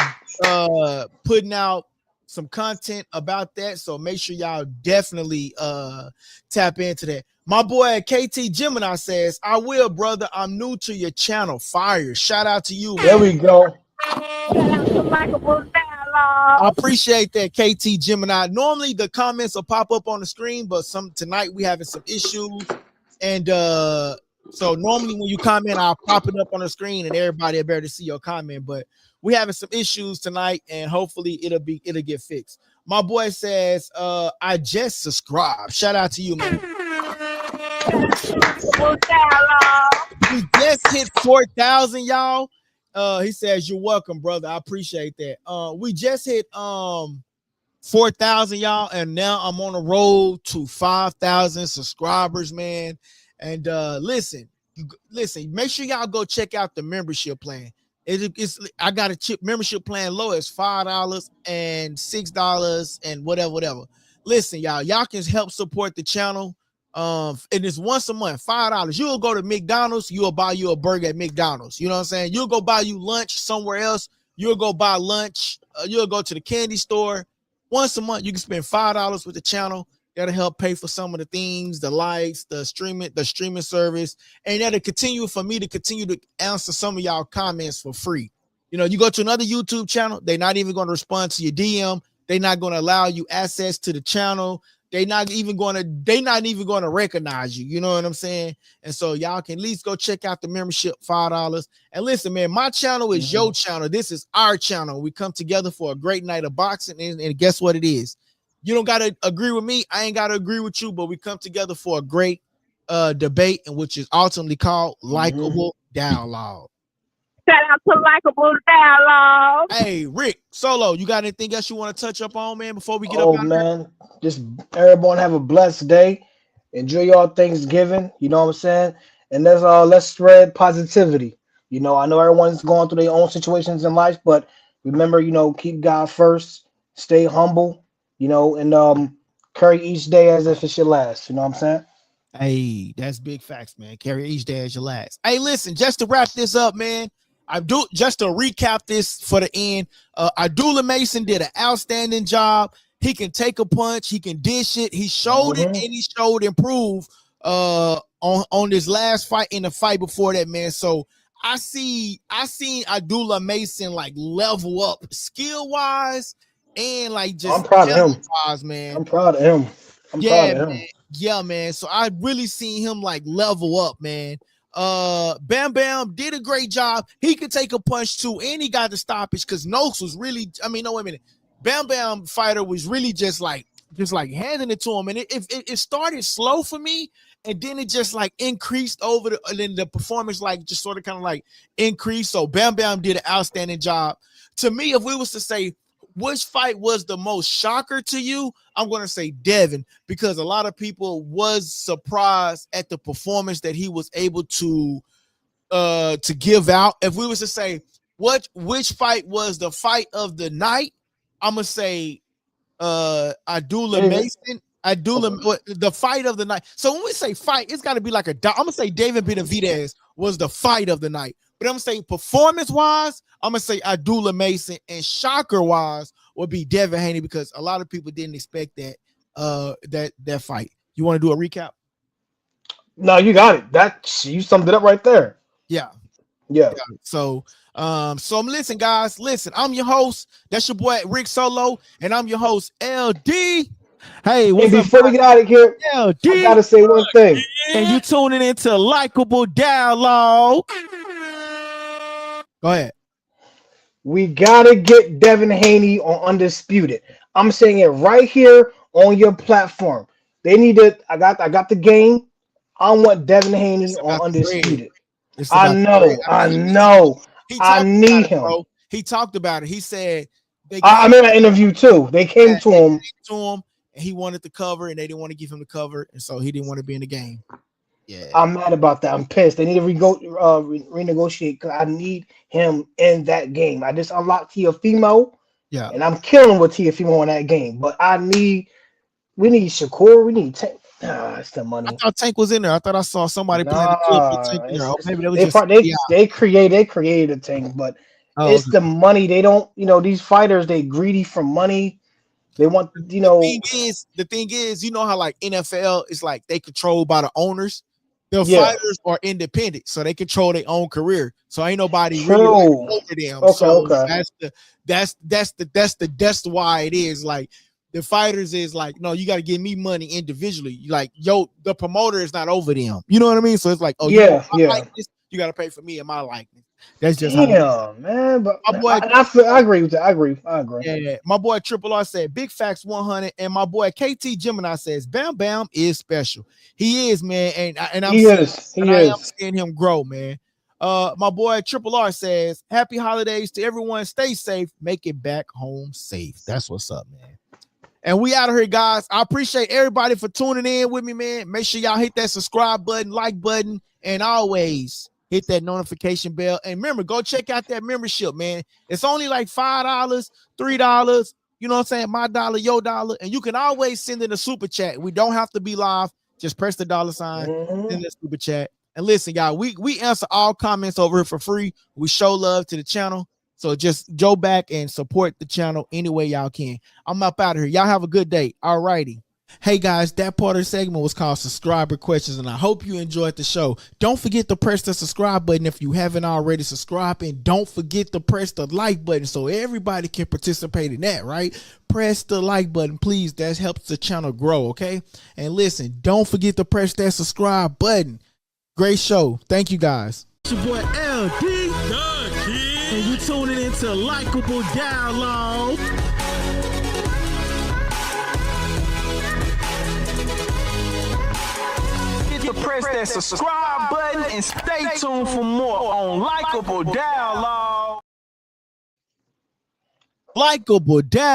putting out some content about that. So make sure y'all definitely tap into that. My boy KT Gemini says, I will, brother. I'm new to your channel. Fire. Shout out to you, man. There we go. Shout out to Likeable Dialogue. I appreciate that, KT Gemini. Normally the comments will pop up on the screen, but tonight we having some issues, and so normally when you comment, I'll pop it up on the screen, and everybody will be able to see your comment. But we having some issues tonight, and hopefully it'll get fixed. My boy says, I just subscribed. Shout out to you, man. We just hit 4,000, y'all. He says, you're welcome, brother. I appreciate that. We just hit 4,000, y'all, and now I'm on the road to 5,000 subscribers, man. And listen, make sure y'all go check out the membership plan. I got a membership plan low as $5 and $6 and whatever. Listen, y'all can help support the channel. And it's once a month, $5. You'll go to McDonald's, you'll buy you a burger at McDonald's. You know what I'm saying? You'll go buy you lunch somewhere else. You'll go buy lunch. You'll go to the candy store. Once a month, you can spend $5 with the channel. That'll help pay for some of the things, the likes, the streaming service, and that'll continue for me to continue to answer some of y'all comments for free. You know, you go to another YouTube channel, they're not even going to respond to your DM. They're not going to allow you access to the channel. They're not even going to recognize you. You know what I'm saying? And so y'all can at least go check out the membership, $5. And listen, man, my channel is your channel. This is our channel. We come together for a great night of boxing. And guess what it is? You don't got to agree with me. I ain't got to agree with you, but we come together for a great debate, and which is ultimately called Likeable Dialogue. Shout out to Likeable Dialogue. Hey, Rick Solo, you got anything else you want to touch up on, man, before we get up? Oh, man, just everyone have a blessed day. Enjoy your Thanksgiving. You know what I'm saying? And let's spread positivity. You know, I know everyone's going through their own situations in life, but remember, you know, keep God first. Stay humble. You know, and carry each day as if it's your last. You know what I'm saying? Hey, that's big facts, man. Carry each day as your last. Hey, listen, just to wrap this up, man. Just to recap this for the end. Abdullah Mason did an outstanding job. He can take a punch, he can dish it. He showed it, and he showed improve on this last fight and the fight before that, man. So I seen Abdullah Mason like level up skill wise. And like just I'm proud of him, man. I'm proud of him. Man. Yeah, man. So I really seen him like level up, man. Bam Bam did a great job. He could take a punch too, and he got the stoppage because Noakes was really. I mean, no, wait a minute. Bam Bam fighter was really just like handing it to him, and it started slow for me, and then it just like increased and then the performance like just sort of kind of like increased. So Bam Bam did an outstanding job. To me, if we was to say which fight was the most shocker to you, I'm going to say Devin, because a lot of people was surprised at the performance that he was able to give out. If we was to say which fight was the fight of the night, I'm going to say Abdullah Mason. The fight of the night. So when we say fight, it's got to be like I'm going to say David Benavidez was the fight of the night. But I'm going to say performance-wise, I'm going to say Abdullah Mason, and shocker-wise would be Devin Haney, because a lot of people didn't expect that fight. You want to do a recap? No, you got it. You summed it up right there. Yeah. So listen, guys. Listen, I'm your host. That's your boy Rick Solo, and I'm your host LD. Hey, before we get out of here, LD, I gotta say one thing. And you tuning into Likeable Dialogue. Go ahead. We gotta get Devin Haney on Undisputed. I'm saying it right here on your platform. They need to. I got the game. I want Devin Haney on Undisputed. I know. I need him. Bro. He talked about it. He said I made an interview too. They came to him, and he wanted the cover, and they didn't want to give him the cover, and so he didn't want to be in the game. Yeah, I'm mad about that. I'm pissed. They need to renegotiate because I need him in that game. I just unlocked Teofimo, and I'm killing with Teofimo in that game. But we need Shakur. We need Tank. It's the money. I thought Tank was in there. I thought I saw somebody playing the clip with Tank in there. Maybe that was they created a Tank, but it's the money. They don't. These fighters, they greedy for money. They want. The thing is, you know how like NFL is like they controlled by the owners. The Yeah. fighters are independent, so they control their own career. So ain't nobody True. really like over them. Okay, So okay. that's why it is like the fighters is like, no, you got to give me money individually. Like, yo, the promoter is not over them. You know what I mean? So it's like, oh, you Yeah, want my yeah. likeness, you got to pay for me and my likeness. That's just how it is. Damn, man. But My boy, I agree with that. I agree. yeah, my boy Triple R said Big Facts 100, and my boy KT Gemini says Bam Bam is special. He is, man, and I am seeing him grow, man. My boy Triple R says happy holidays to everyone. Stay safe. Make it back home safe. That's what's up, man. And we out of here, guys. I appreciate everybody for tuning in with me, man. Make sure y'all hit that subscribe button, like button, and always hit that notification bell. And remember, go check out that membership, man. It's only like $5, $3. You know what I'm saying? My dollar, your dollar. And you can always send in a super chat. We don't have to be live. Just press the $, send the super chat. And listen, y'all, we answer all comments over here for free. We show love to the channel. So just go back and support the channel any way y'all can. I'm up out of here. Y'all have a good day. All righty. Hey guys, that part of the segment was called subscriber questions, and I hope you enjoyed the show. Don't forget to press the subscribe button if you haven't already subscribed, and don't forget to press the like button so everybody can participate in that, right? Press the like button, please. That helps the channel grow, okay? And listen, don't forget to press that subscribe button. Great show. Thank you guys. It's your boy LD, and you tuning into Likeable Dialogue. Press that subscribe button and stay tuned for more on Likeable Dialogue. Likeable Dialogue.